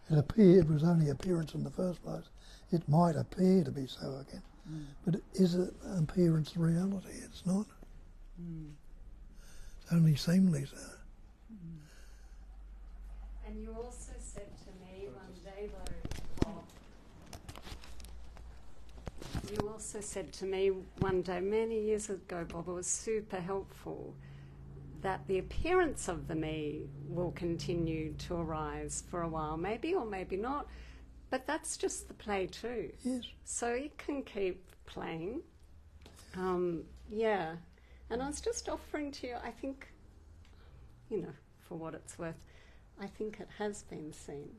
It was only appearance in the first place. It might appear to be so again. But is it appearance reality? It's not. It's only seemingly so. And you also said to me one day, though, Bob, you also said to me one day, many years ago, Bob, it was super helpful, that the appearance of the me will continue to arise for a while, maybe or maybe not, but that's just the play too. Yes. So it can keep playing. Yeah. And I was just offering to you, I think, for what it's worth, I think it has been seen.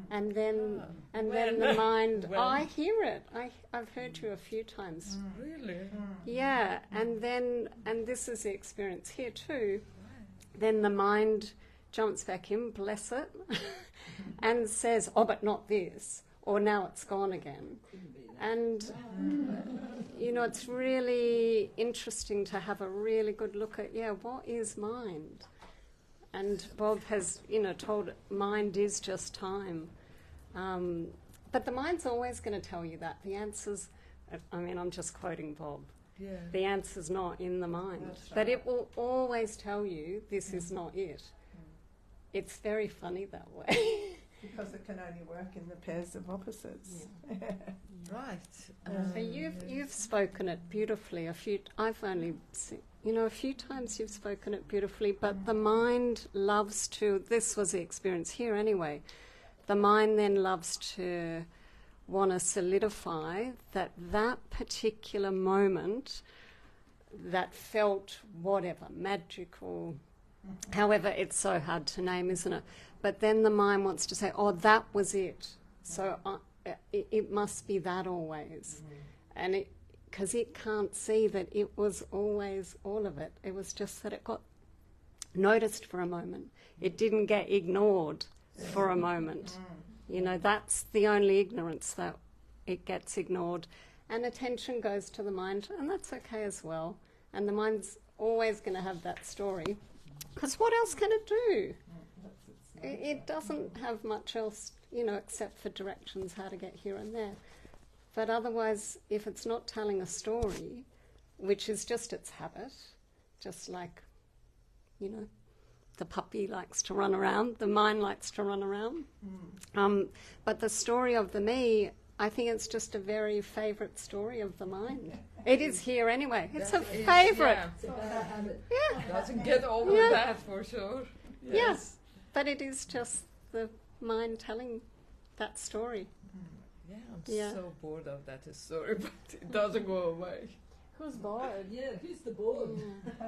And then then the mind, I hear it. I've heard you a few times. Really? Yeah, and this is the experience here too. Then the mind jumps back in, bless it, and says, oh, but not this, or now it's gone again. And, it's really interesting to have a really good look at, what is mind? And Bob has, told it, mind is just time. But the mind's always going to tell you that. The answer's, I'm just quoting Bob. Yeah. The answer's not in the mind. But it will always tell you this is not it. It's very funny that way. Because it can only work in the pairs of opposites. Right. So you've spoken it beautifully. I've only seen, a few times you've spoken it beautifully, but the mind loves to, this was the experience here anyway, the mind then loves to want to solidify that particular moment that felt whatever, magical, however, it's so hard to name, isn't it? But then the mind wants to say, oh, that was it. So it must be that always. And because it can't see that it was always all of it. It was just that it got noticed for a moment. It didn't get ignored for a moment. That's the only ignorance, that it gets ignored. And attention goes to the mind, and that's okay as well. And the mind's always going to have that story, because what else can it do? It doesn't have much else, except for directions how to get here and there. But otherwise, if it's not telling a story, which is just its habit, just like, the puppy likes to run around, the mind likes to run around. But the story of the me, I think it's just a very favourite story of the mind. It is here anyway. It's a favourite. Yeah. Doesn't get over that for sure. Yes. But it is just the mind telling that story. Yeah, I'm so bored of that story, but it doesn't go away. Who's bored? Yeah, who's the bored?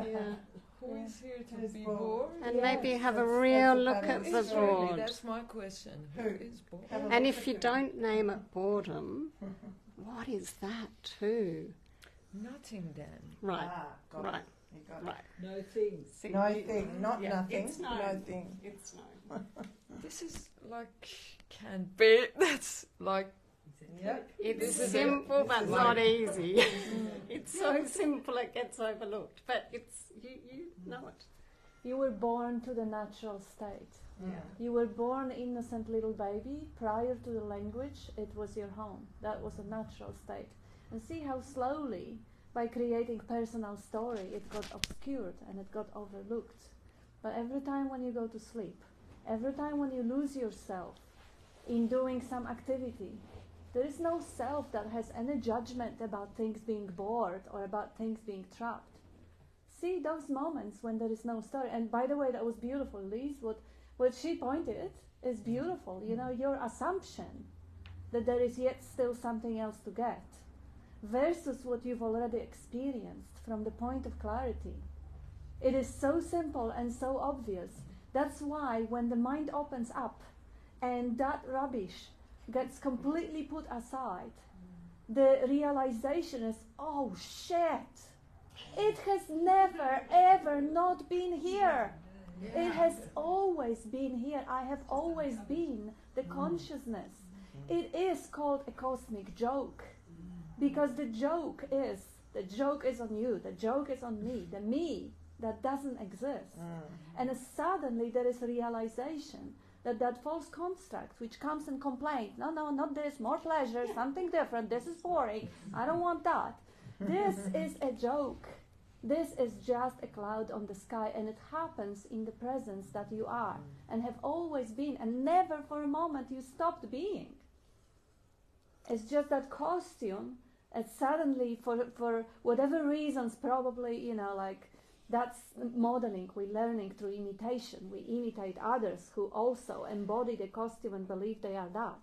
Yeah. Who is here to be bored? And maybe have a real look at the Really, bored. that's my question. Who is bored? And if you don't name it boredom, what is that too? Nothing then. Right, Got right, it. You got it. right. No things. See, No thing, not nothing. It's No thing. It's no. This is like, can't be. That's like, Yep. It's This is simple it. but It's not like- easy. It's so simple it gets overlooked, but it's you know it. You were born to the natural state. You were born innocent little baby. Prior to the language, it was your home. That was a natural state. And see how slowly, by creating personal story, it got obscured and it got overlooked. But every time when you go to sleep, every time when you lose yourself in doing some activity, there is no self that has any judgment about things being bored or about things being trapped. See those moments when there is no story. And by the way, that was beautiful, Liz. What she pointed is beautiful. Your assumption that there is yet still something else to get versus what you've already experienced from the point of clarity. It is so simple and so obvious. That's why when the mind opens up and that rubbish gets completely put aside, the realization is, oh shit, it has never ever not been here. It has always been here. I have always been the consciousness. It is called a cosmic joke, because the joke is on you, the joke is on me, the me that doesn't exist. And suddenly there is a realization that false construct which comes and complains, no, not this, more pleasure, something different, this is boring, I don't want that. This is a joke. This is just a cloud on the sky, and it happens in the presence that you are and have always been, and never for a moment you stopped being. It's just that costume, and suddenly for whatever reasons, probably, like that's modeling, we're learning through imitation. We imitate others who also embody the costume and believe they are that.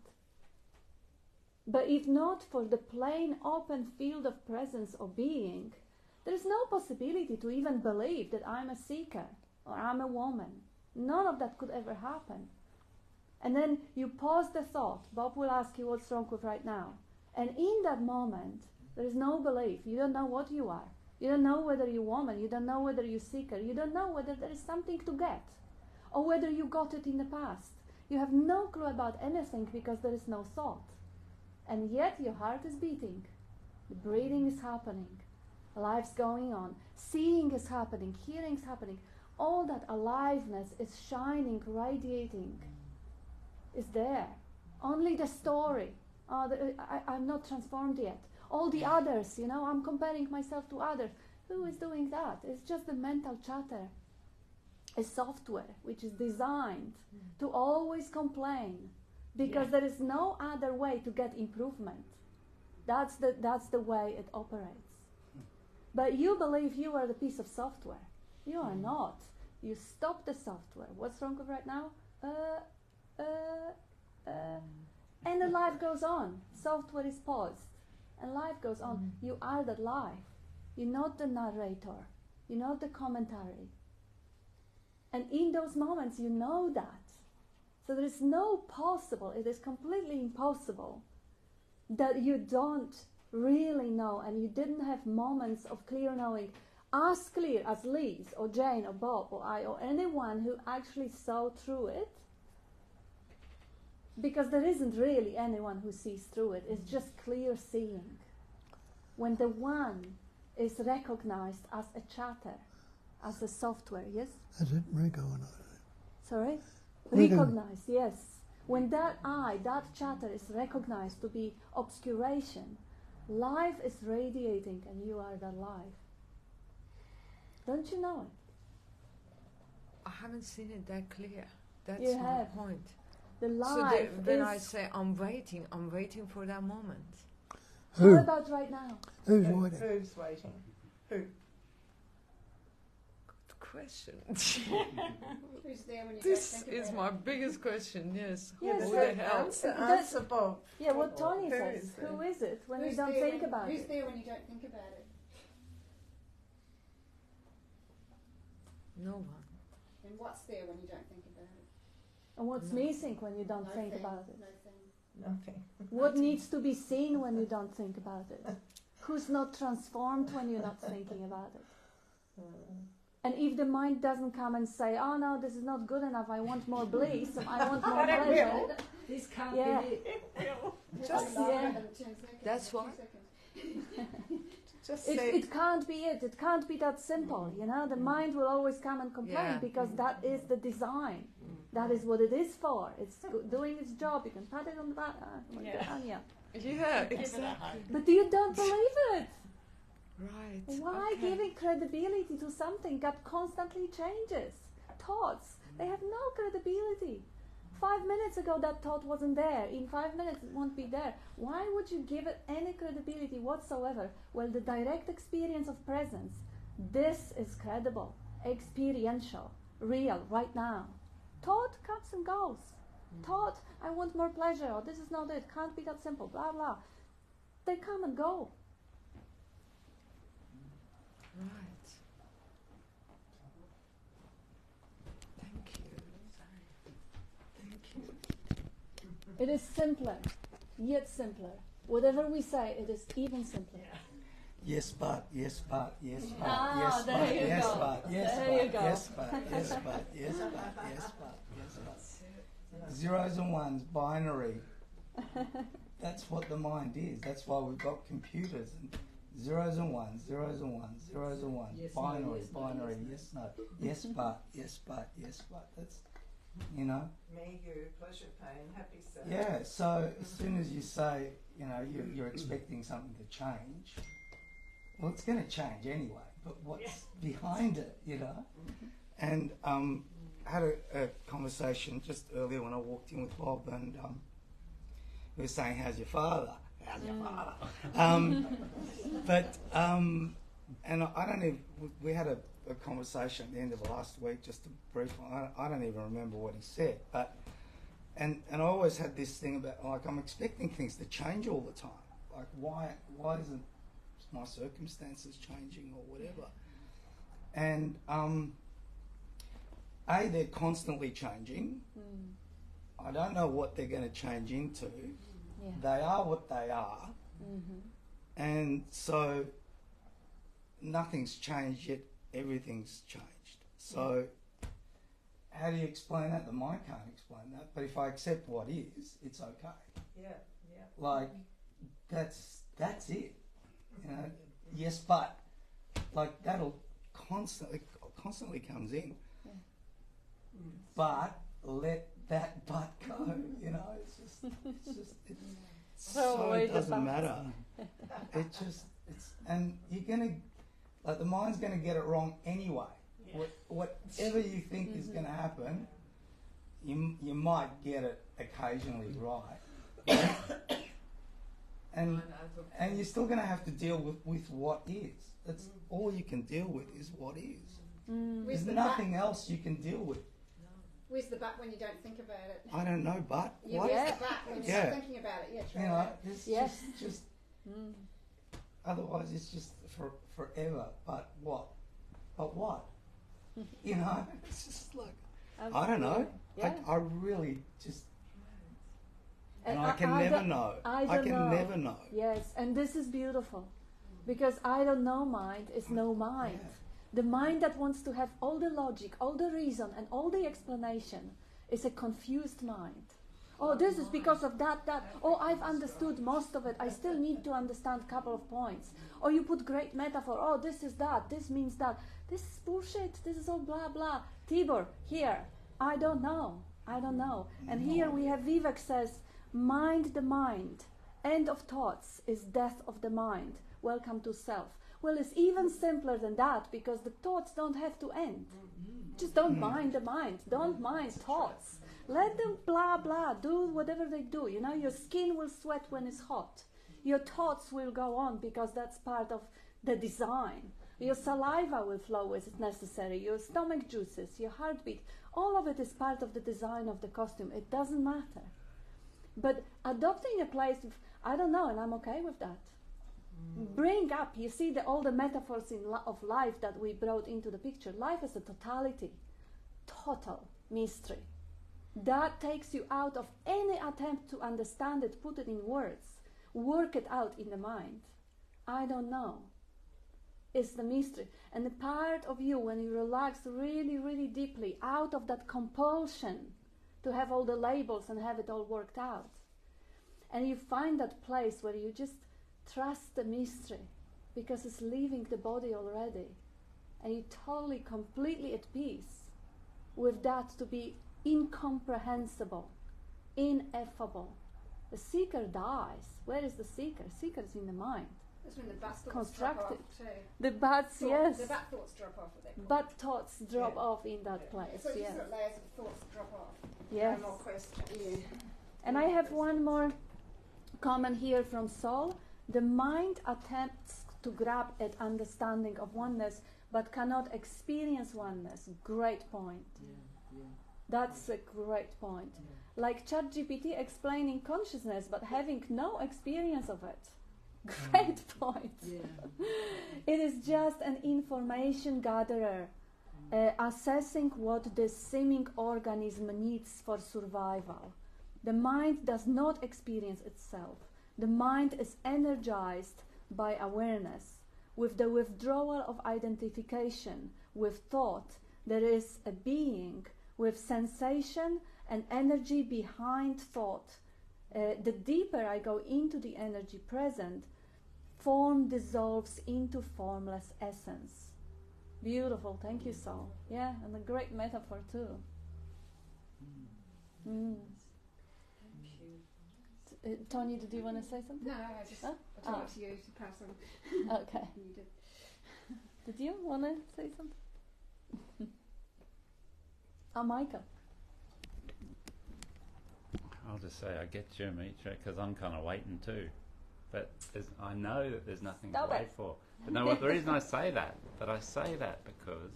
But if not for the plain open field of presence or being, there is no possibility to even believe that I'm a seeker or I'm a woman. None of that could ever happen. And then you pause the thought. Bob will ask you what's wrong with right now. And in that moment, there is no belief. You don't know what you are. You don't know whether you're woman. You don't know whether you're seeker. You don't know whether there is something to get or whether you got it in the past. You have no clue about anything because there is no thought. And yet your heart is beating. The breathing is happening. Life's going on. Seeing is happening. Hearing is happening. All that aliveness is shining, radiating, is there. Only the story. I'm not transformed yet. All the others, I'm comparing myself to others. Who is doing that? It's just the mental chatter. A software which is designed to always complain because there is no other way to get improvement. That's the way it operates. But you believe you are the piece of software. You are not. You stop the software. What's wrong with right now? And then life goes on. Software is paused. And life goes on. You are that life. You're not the narrator. You're not the commentary. And in those moments, you know that. So there is no possible, it is completely impossible that you don't really know and you didn't have moments of clear knowing, as clear as Liz or Jane or Bob or I or anyone who actually saw through it. Because there isn't really anyone who sees through it. It's just clear seeing. When the one is recognized as a chatter, as a software, yes? Is it recognized? Sorry? Recognized, yes. When that I, that chatter is recognized to be obscuration, life is radiating and you are that life. Don't you know it? I haven't seen it that clear. That's You my have. point. The life So when is... I say I'm waiting for that moment. Who? How about right now? Who's waiting? Who's waiting? Who? Good question. Who's there when you This don't think is about my it? biggest question, yes. Yes, Who so the hell? Answer, Bob. Yeah, what Tony Who says. is there? Who is it when Who's you don't there think when- about Who's it? there when you don't think about it? No one. And what's there when you don't think about it? And what's No. missing when you don't No think thing, about it? No thing. Nothing. What needs to be seen when you don't think about it? Who's not transformed when you're not thinking about it? And if the mind doesn't come and say, oh no, this is not good enough, I want more bliss, I want more pleasure. This can't Yeah. be it. Just, Yeah. That's what? just say, It can't be it. It can't be that simple, The mind will always come and complain Yeah. because that is the design. That is what it is for. It's doing its job. You can pat it on the back. Yeah. Yeah, exactly. But you don't believe it. Right. Why okay. giving credibility to something that constantly changes? Thoughts, they have no credibility. 5 minutes ago that thought wasn't there. In 5 minutes it won't be there. Why would you give it any credibility whatsoever? Well, the direct experience of presence, this is credible, experiential, real, right now. Thought comes and goes. Thought, I want more pleasure, or this is not it, can't be that simple, blah, blah. They come and go. Right. Thank you. Thank you. It is simpler, yet simpler. Whatever we say, it is even simpler. Yes, but, yes, but, yes, but, Ah, yes, there but, you yes, go. but, yes, There but, you go. yes, but, yes, but, yes, but, yes, but, yes, but. Zeros and ones, binary. That's what the mind is. That's why we've got computers and zeros and ones, zeros and ones, zeros and ones, Yes, no, binary, yes, no, binary, yes, yes, no, yes, but, yes, but, yes, but. you know. Me, you, pleasure, pain, happy, sad. Yeah, so as soon as you say, you know, you're expecting something to change, well, it's going to change anyway, but what's behind it, you know? And I had a conversation just earlier when I walked in with Bob, and he was saying, how's your father? How's your father? And I don't even, we had a conversation at the end of last week, just a brief one. I don't even remember what he said, but and I always had this thing about, like, I'm expecting things to change all the time. Like, why isn't my circumstances changing or whatever? And they're constantly changing. I don't know what they're going to change into. Yeah. They are what they are. And so nothing's changed yet, everything's changed. So how do you explain that? The mind can't explain that. But if I accept what is, it's okay. Yeah, yeah. Like, that's it. You know, yes, but, like, that'll constantly comes in. Yeah. But let that but go, you know, so it doesn't matter. And you're gonna, like, the mind's gonna get it wrong anyway. Yeah. Whatever you think is gonna happen, you might get it occasionally right. and you're still gonna have to deal with what is. That's all you can deal with is what is. There's nothing else you can deal with. Where's the but when you don't think about it? I don't know, but Yeah, what? where's the but when you're not thinking about it? Yeah, try you know, that. it's just otherwise it's just forever. But what? But what? You know, it's just like, I don't know. Yeah. I really just, and And I can never know. I can never know. Yes, and this is beautiful, because I don't know mind is no mind. Yeah. The mind that wants to have all the logic, all the reason, and all the explanation is a confused mind. Oh, this is because of that. Oh, I've understood most of it. I still need to understand a couple of points. Or you put great metaphor. Oh, this is that. This means that. This is bullshit. This is all blah, blah. Tibor, here. I don't know. And here we have Vivek says, mind the mind. End of thoughts is death of the mind. Welcome to self. Well, it's even simpler than that, because the thoughts don't have to end. Just don't mind the mind. Don't mind thoughts. Let them blah, blah, do whatever they do. You know, your skin will sweat when it's hot. Your thoughts will go on because that's part of the design. Your saliva will flow as it's necessary. Your stomach juices, your heartbeat, all of it is part of the design of the costume. It doesn't matter. But adopting a place of, I don't know, and I'm okay with that. Bring up, you see, all the metaphors of life that we brought into the picture. Life is a totality, total mystery. That takes you out of any attempt to understand it, put it in words, work it out in the mind. I don't know. It's the mystery. And the part of you, when you relax really, really deeply, out of that compulsion to have all the labels and have it all worked out, and you find that place where you just trust the mystery, because it's leaving the body already, and you're totally, completely at peace with that to be incomprehensible, ineffable. The seeker dies. Where is the seeker? Seeker is in the mind. That's when the butt thoughts Constructed. drop off too. The butts, yes. The butt thoughts drop off at that point. But thoughts drop off in that place, So yes. just layers of thoughts drop off. Yes. No more questions. Yeah. And I have one more comment here from Saul. The mind attempts to grab at understanding of oneness, but cannot experience oneness. Great point. That's a great point. Like ChatGPT explaining consciousness, but having no experience of it. Great point. It is just an information gatherer, assessing what the seeming organism needs for survival. The mind does not experience itself. The mind is energized by awareness. With the withdrawal of identification with thought, there is a being with sensation and energy behind thought. The deeper I go into the energy present, form dissolves into formless essence. Beautiful, thank you, Saul. Yeah, and a great metaphor too. Tony, did you want to say something? No, I just I told it to you to pass on. Okay. You did. Did you want to say something? Michael. I'll just say I get you, Mitra, because I'm kind of waiting too. But I know that there's nothing to wait for. But no, the reason I say that because,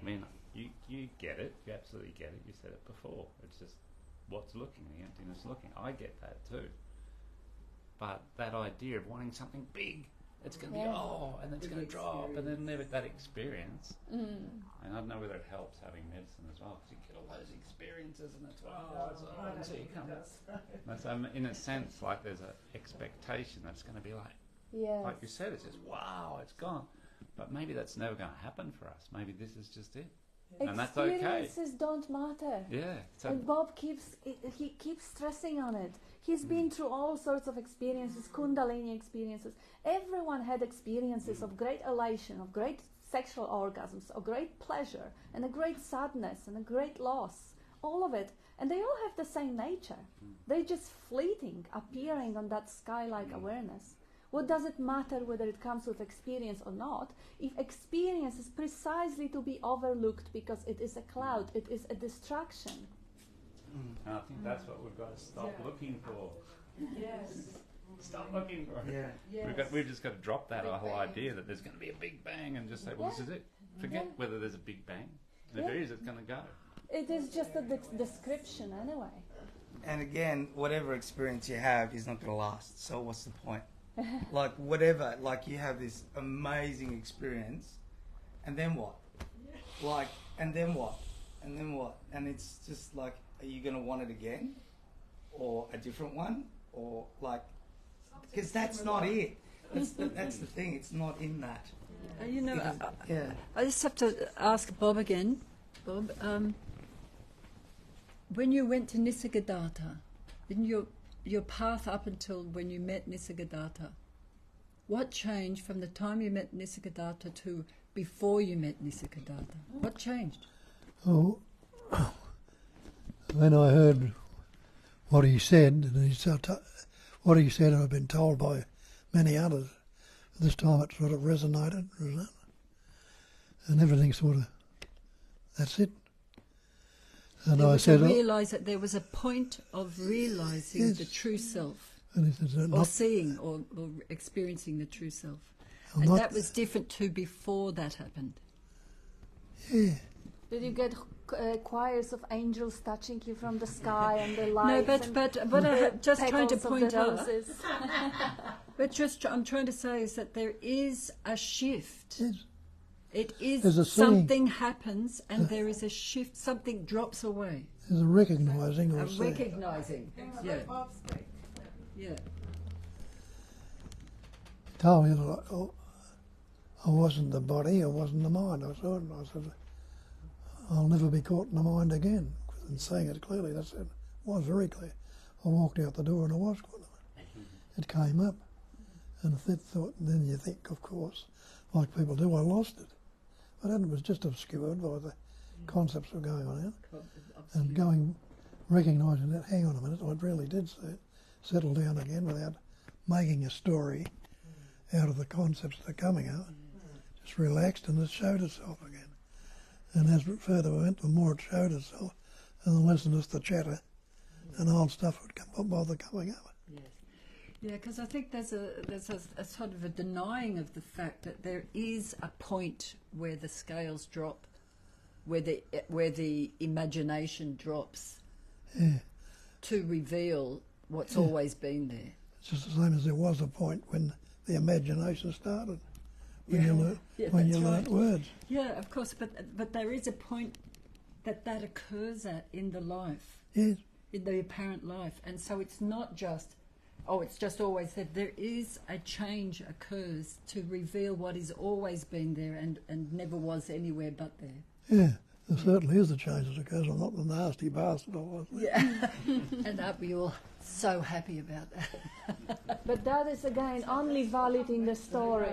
I mean, you get it. You absolutely get it. You said it before. It's just what's looking, the emptiness looking. I get that too. But that idea of wanting something big, it's going to be, and it's going to drop, and then never that experience. And I don't know whether it helps having medicine as well, because you get all those experiences, and it's and so you come. That's in a sense like there's an expectation that's going to be like, like you said, it's just wow, it's gone. But maybe that's never going to happen for us. Maybe this is just it. And that's okay. Experiences don't matter. Yeah. And Bob keeps stressing on it. He's been through all sorts of experiences, Kundalini experiences. Everyone had experiences of great elation, of great sexual orgasms, of great pleasure, and a great sadness, and a great loss. All of it. And they all have the same nature. They're just fleeting, appearing on that sky-like awareness. What does it matter whether it comes with experience or not, if experience is precisely to be overlooked because it is a cloud, it is a distraction? And I think that's what we've got to stop looking for. Yes. Stop looking for it. Yeah. Yes. We've just got to drop that whole idea that there's going to be a big bang and just say, well, this is it. Forget whether there's a big bang. If there is, it's going to go. It is just a description anyway. And again, whatever experience you have is not going to last. So what's the point? Like whatever, like you have this amazing experience, and then what? Like, and then what? And then what? And it's just like, are you going to want it again? Or a different one? Or like, because that's not it. That's the thing, it's not in that. You know, Yeah. I just have to ask Bob again. Bob, when you went to Nisargadatta, in your path up until when you met Nisargadatta, what changed from the time you met Nisargadatta to before you met Nisargadatta? What changed? Oh, when I heard what he said, and what he said I've been told by many others, this time it sort of resonated, and everything sort of, that's it. And I said, realise that there was a point of realising the true self, and he said, or seeing or experiencing the true self, and that was different to before that happened. Yeah. Did you get choirs of angels touching you from the sky and the lights? No, but I'm just trying to point out. But I'm trying to say is that there is a shift. Yes. It is something happens and there is a shift. Something drops away. There's a recognising or a recognising. Yeah. Yeah. Told me that I wasn't the body, I wasn't the mind. I said, I'll never be caught in the mind again. And saying it clearly, that's it. It was very clear. I walked out the door and I was caught in it. It came up. And then you think, of course, like people do, I lost it. But it was just obscured by the concepts that were going on out. And recognising that, hang on a minute, I really did see it, settle down again without making a story out of the concepts that are coming out. Just relaxed and it showed itself again. And as further we went, the more it showed itself, and the less and less the chatter, and old stuff would bother coming up. Yes. Yeah, because I think there's a sort of a denying of the fact that there is a point where the scales drop, where the imagination drops, to reveal what's always been there. It's just the same as there was a point when the imagination started, when you learnt words. Yeah, of course, but there is a point that occurs in the life, yes, in the apparent life, and so it's not just, it's just always there. There is a change occurs to reveal what has always been there and never was anywhere but there. Yeah, there certainly is a change that occurs. I'm not the nasty bastard I was. Yeah, and aren't we all so happy about that? But that is again only valid in the story.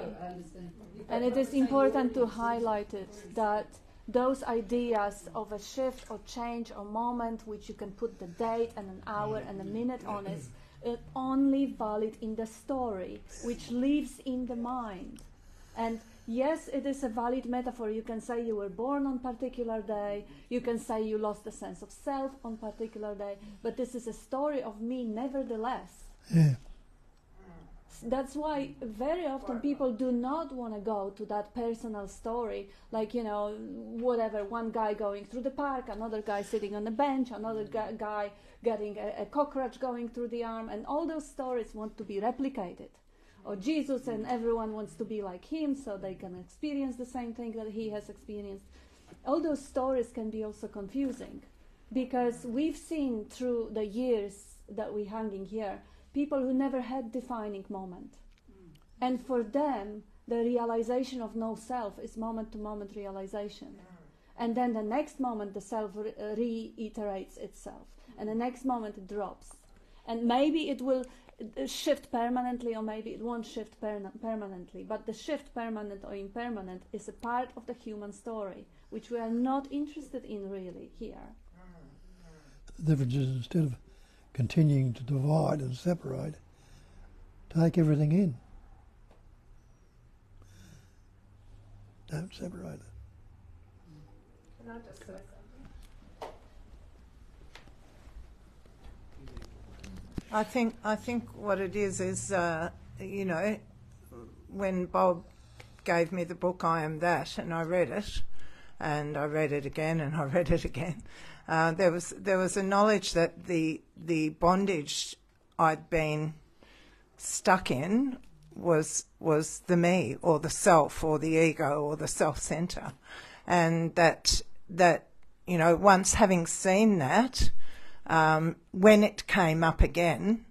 And it is important to highlight it, that those ideas of a shift or change or moment, which you can put the date and an hour and a minute on it, is only valid in the story, which lives in the mind. And yes, it is a valid metaphor. You can say you were born on particular day, you can say you lost the sense of self on particular day, but this is a story of me nevertheless. Yeah. That's why very often people do not want to go to that personal story, like, you know, whatever, one guy going through the park, another guy sitting on a bench, another guy getting a cockroach going through the arm, and all those stories want to be replicated. Or Jesus, and everyone wants to be like him so they can experience the same thing that he has experienced. All those stories can be also confusing, because we've seen through the years that we're hanging here people who never had defining moment. And for them, the realization of no self is moment-to-moment realization. And then the next moment, the self reiterates itself. And the next moment, it drops. And maybe it will shift permanently, or maybe it won't shift permanently. But the shift, permanent or impermanent, is a part of the human story, which we are not interested in really here. The difference is, instead of continuing to divide and separate, take everything in. Don't separate it. Can I just say something? I think what it is, you know, when Bob gave me the book I Am That, and I read it, and I read it again, and I read it again, there was a knowledge that the bondage I'd been stuck in was the me, or the self, or the ego, or the self-centre, and that you know, once having seen that, when it came up again,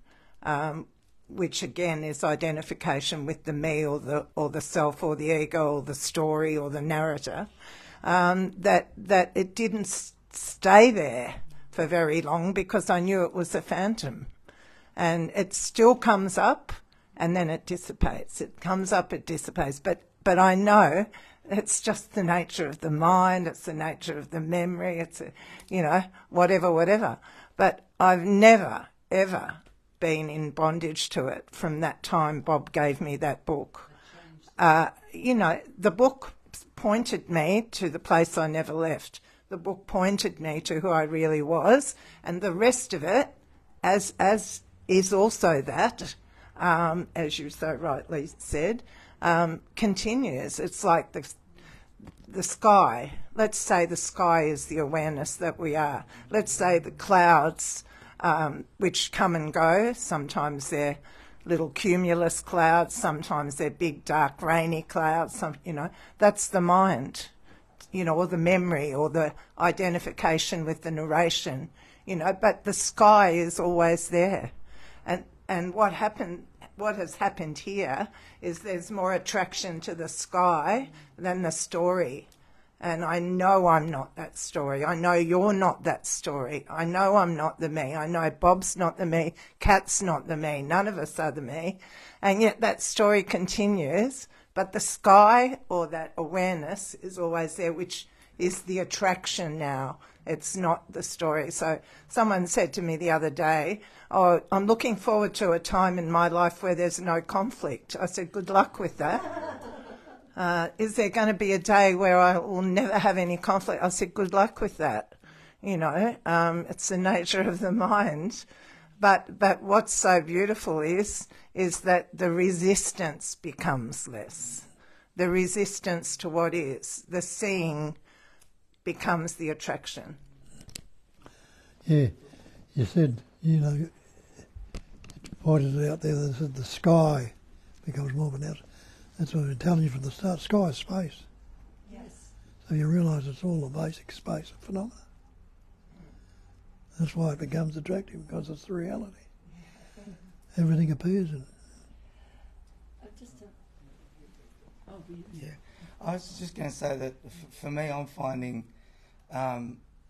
which again is identification with the me, or the self, or the ego, or the story, or the narrator, that it didn't stay there for very long, because I knew it was a phantom, and it still comes up and then it dissipates. It comes up, it dissipates, but I know it's just the nature of the mind, it's the nature of the memory, it's you know, whatever. But I've never ever been in bondage to it from that time Bob gave me that book. You know, the book pointed me to the place I never left. The book pointed me to who I really was, and the rest of it, as is also that, as you so rightly said, continues. It's like the sky. Let's say the sky is the awareness that we are. Let's say the clouds, which come and go. Sometimes they're little cumulus clouds. Sometimes they're big, dark, rainy clouds. You know, that's the mind. You know, or the memory, or the identification with the narration, you know, but the sky is always there. And what has happened here is there's more attraction to the sky than the story. And I know I'm not that story. I know you're not that story. I know I'm not the me. I know Bob's not the me. Kat's not the me. None of us are the me. And yet that story continues. But the sky, or that awareness, is always there, which is the attraction now. It's not the story. So someone said to me the other day, oh, I'm looking forward to a time in my life where there's no conflict. I said, good luck with that. Is there going to be a day where I will never have any conflict? I said, good luck with that. You know, it's the nature of the mind. But what's so beautiful is that the resistance becomes less. The resistance to what is. The seeing becomes the attraction. Yeah, you said, you know, you pointed it out there, that said the sky becomes more of an out. That's what I've been telling you from the start. Sky is space. Yes. So you realise it's all a basic space of phenomena. That's why it becomes attractive, because it's the reality. Everything appears in it. Yeah, I was just going to say that for me, I'm finding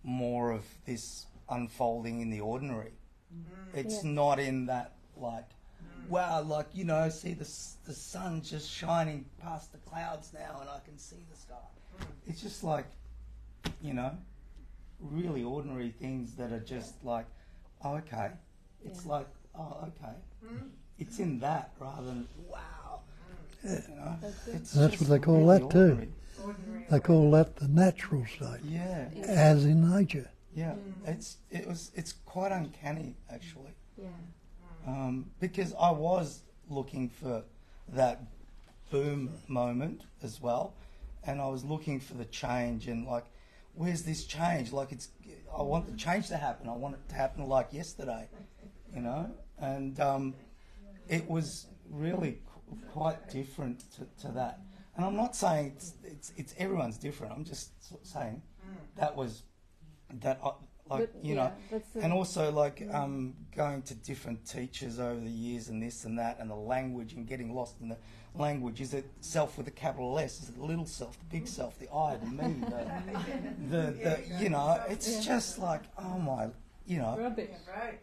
more of this unfolding in the ordinary. It's not in that, like, wow, like, you know, see the sun just shining past the clouds now and I can see the sky. It's just like, you know, really ordinary things that are just like, oh, okay. It's like, oh, okay. It's in that rather than, wow. Yeah. You know, That's what they call that too. They call that the natural state. Yeah. As in nature. Yeah. It's quite uncanny actually. Yeah. Because I was looking for that boom moment as well, and I was looking for the change and like, where's this change? Like I want the change to happen. I want it to happen like yesterday, you know. And it was really quite different to that. And I'm not saying it's everyone's different. I'm just saying that was that like, but, you yeah, know, and also like going to different teachers over the years and this and that and the language and getting lost in the language. Is it self with a capital S? Is it the little self, the big self, the I, the me, the you know? It's just like, oh my, you know. Rubbish.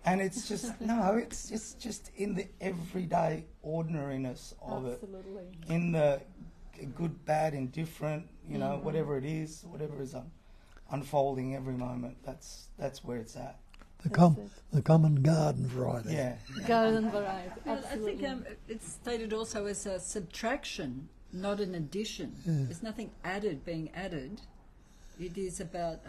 And it's just no, it's just in the everyday ordinariness of Absolutely. it, in the good, bad, indifferent, you know, whatever it is, whatever is unfolding every moment. That's where it's at. The common garden variety. Yeah. Garden variety. Well, I Absolutely. think it's stated also as a subtraction, not an addition. Yeah. There's nothing added being added. It is about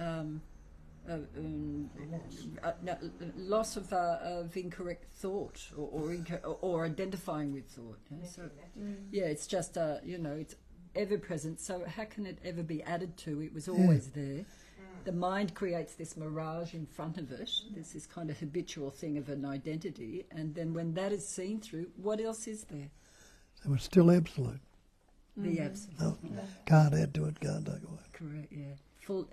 loss of incorrect thought or identifying with thought. Yeah? So, yeah, it's just you know, it's ever present. So how can it ever be added to? It was always there. The mind creates this mirage in front of it. There's this kind of habitual thing of an identity, and then when that is seen through, what else is there? So it's still absolute. The absolute. No, can't add to it, can't take away. Correct. Yeah. Full.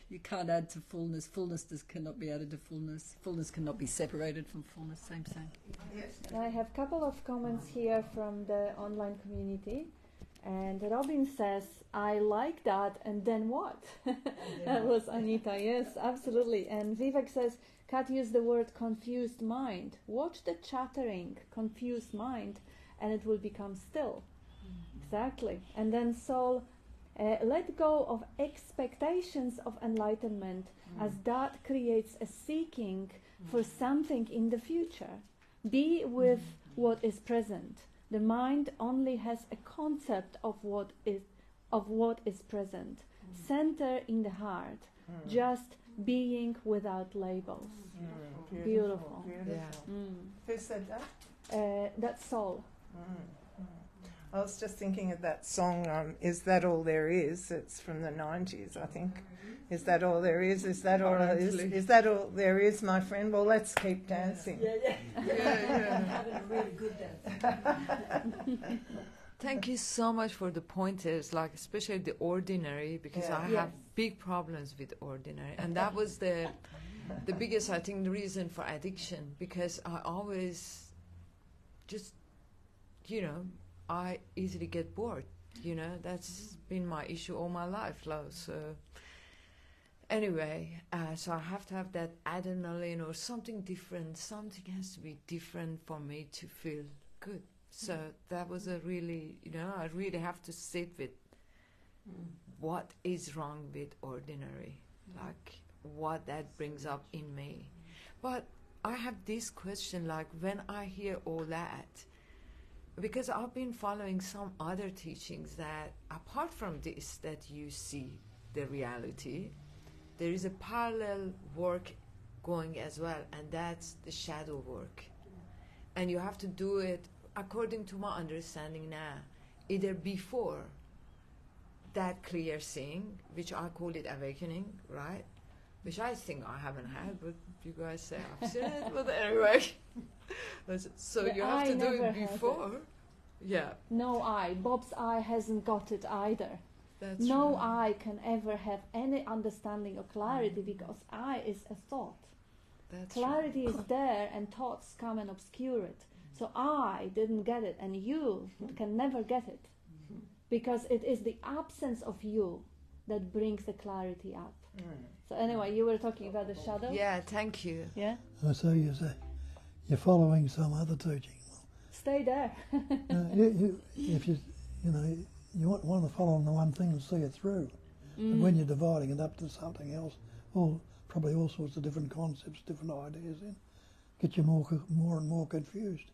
You can't add to fullness. Fullness cannot be added to fullness. Fullness cannot be separated from fullness. Same. I have a couple of comments here from the online community. And Robin says, I like that, and then what? That was Anita, yes, absolutely. And Vivek says, Kat used the word confused mind. Watch the chattering, confused mind, and it will become still. Exactly. And then Saul, let go of expectations of enlightenment, as that creates a seeking for something in the future. Be with what is present. The mind only has a concept of what is present. Center in the heart, just being without labels. Beautiful. Yeah. Who said that? That's Saul. I was just thinking of that song, Is That All There Is? It's from the 90s, I think. Is that all there is? Is that all there is? Is that all there is, my friend? Well, let's keep dancing. Having a really good dance. Thank you so much for the pointers, like especially the ordinary, because I have big problems with ordinary, and that was the biggest, I think, the reason for addiction, because I always just, you know, I easily get bored. You know, that's been my issue all my life, love. So anyway, so I have to have that adrenaline or something different. Something has to be different for me to feel good. So that was a really, you know, I really have to sit with what is wrong with ordinary, like what that brings up in me. But I have this question, like when I hear all that, because I've been following some other teachings that apart from this, that you see the reality, there is a parallel work going as well, and that's the shadow work. And you have to do it, according to my understanding now, either before that clear seeing, which I call it awakening, right? Which I think I haven't had, but you guys say I've seen it. But anyway, so you have to do it before. Yeah. No eye. Bob's eye hasn't got it either. That's no right. eye can ever have any understanding or clarity because eye is a thought. That's Clarity is there and thoughts come and obscure it. So I didn't get it and you can never get it because it is the absence of you that brings the clarity up. So anyway, you were talking about the shadow? Yeah, thank you. Yeah? So you say you're following some other teaching. Stay there. If you want to follow on the one thing and see it through. But when you're dividing it up to something else, probably all sorts of different concepts, different ideas in, get you more and more confused.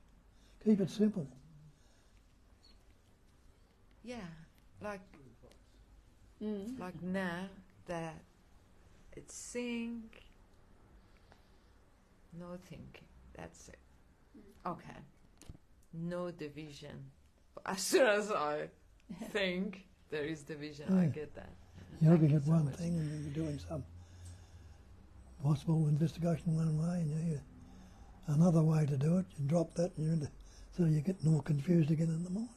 Keep it simple. Yeah, like now that it's seeing, no thinking. That's it. Okay. No division. As soon as I think, there is division. I get that. You're looking at one thing and you're doing some possible investigation one way, and you another way to do it. You drop that, and so you get more confused again in the mind.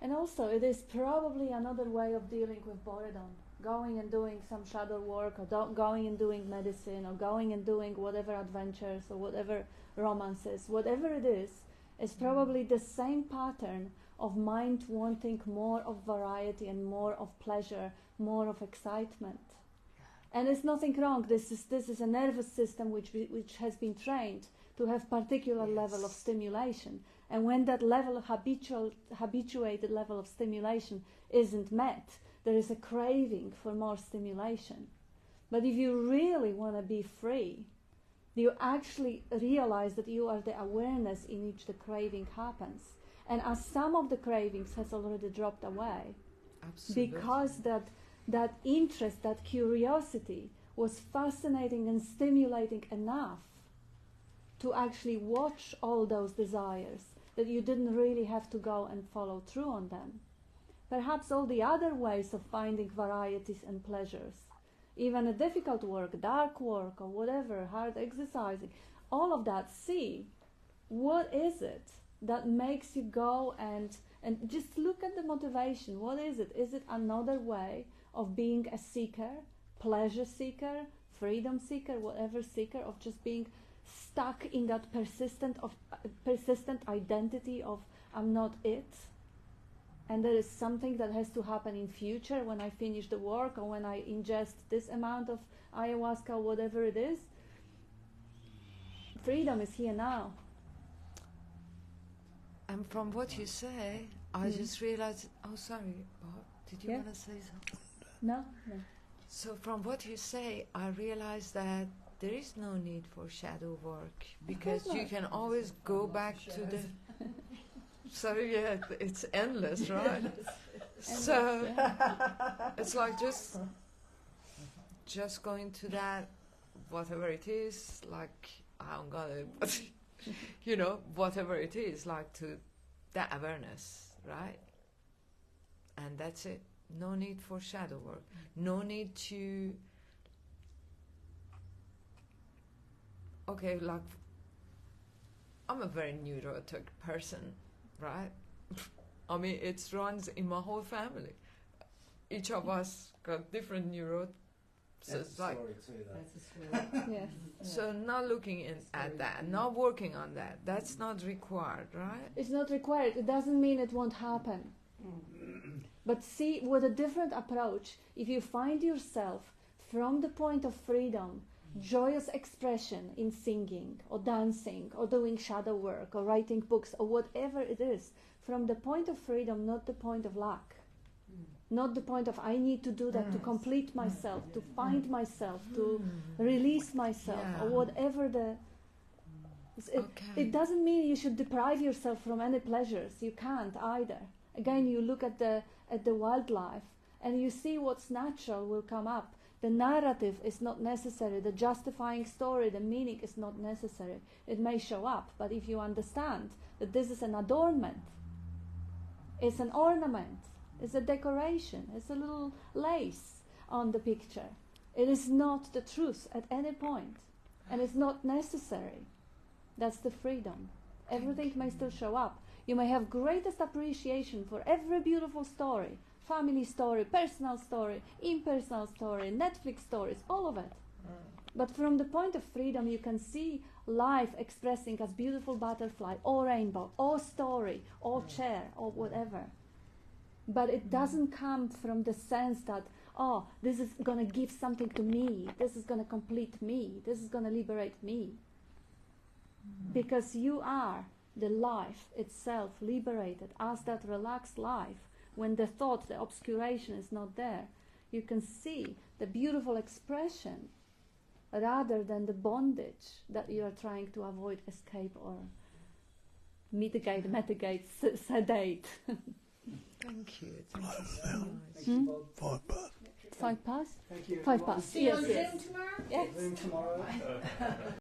And also, it is probably another way of dealing with boredom. Going and doing some shadow work, or going and doing medicine, or going and doing whatever adventures, or whatever romances, whatever it is probably the same pattern of mind wanting more of variety and more of pleasure, more of excitement. And there's nothing wrong. This is a nervous system which has been trained to have particular level of stimulation. And when that level of habituated level of stimulation isn't met, there is a craving for more stimulation. But if you really want to be free, you actually realize that you are the awareness in which the craving happens. And as some of the cravings has already dropped away, because that interest, that curiosity was fascinating and stimulating enough to actually watch all those desires, that you didn't really have to go and follow through on them. Perhaps all the other ways of finding varieties and pleasures, even a difficult work, dark work or whatever, hard exercising, all of that, see, what is it that makes you go and just look at the motivation. What is it? Is it another way of being a seeker, pleasure seeker, freedom seeker, whatever seeker, of just being stuck in that persistent identity of I'm not it, and there is something that has to happen in future when I finish the work or when I ingest this amount of ayahuasca or whatever it is? Freedom is here now. And from what you say, I just realized, oh sorry, Bob, did you want to say something? No. So from what you say, I realized that there is no need for shadow work, because you can always go back to the... Sorry, yeah, it's endless, right? So it's like just going to that, whatever it is, like, I don't got it, but, you know, whatever it is, like to that awareness, right? And that's it. No need for shadow work. No need to... Okay, like, I'm a very neurotic person, right? I mean, it runs in my whole family. Each of us got different neuro. So That's it's a like, story too, though. Yes. so not looking at that, not working on that. That's not required, right? It's not required. It doesn't mean it won't happen. But see, with a different approach, if you find yourself from the point of freedom, joyous expression in singing or dancing or doing shadow work or writing books or whatever it is, from the point of freedom, not the point of lack, not the point of I need to do that to complete myself, to find myself, to release myself, or whatever the... It doesn't mean you should deprive yourself from any pleasures. You can't either. Again, you look at the wildlife and you see what's natural will come up. The narrative is not necessary. The justifying story, the meaning is not necessary. It may show up, but if you understand that this is an adornment, it's an ornament, it's a decoration, it's a little lace on the picture. It is not the truth at any point, and it's not necessary. That's the freedom. Everything may still show up. You may have greatest appreciation for every beautiful story, family story, personal story, impersonal story, Netflix stories, all of it. But from the point of freedom, you can see life expressing as beautiful butterfly, or rainbow, or story, or chair, or whatever. But it doesn't come from the sense that, oh, this is going to give something to me, this is going to complete me, this is going to liberate me. Because you are the life itself liberated as that relaxed life. When the thought, the obscuration is not there, you can see the beautiful expression rather than the bondage that you are trying to avoid, escape, or mitigate, sedate. Thank you. Thank you so much. 5 past. 5 past? Thank you. 5 past, yes, yes. tomorrow? Yes. Tomorrow.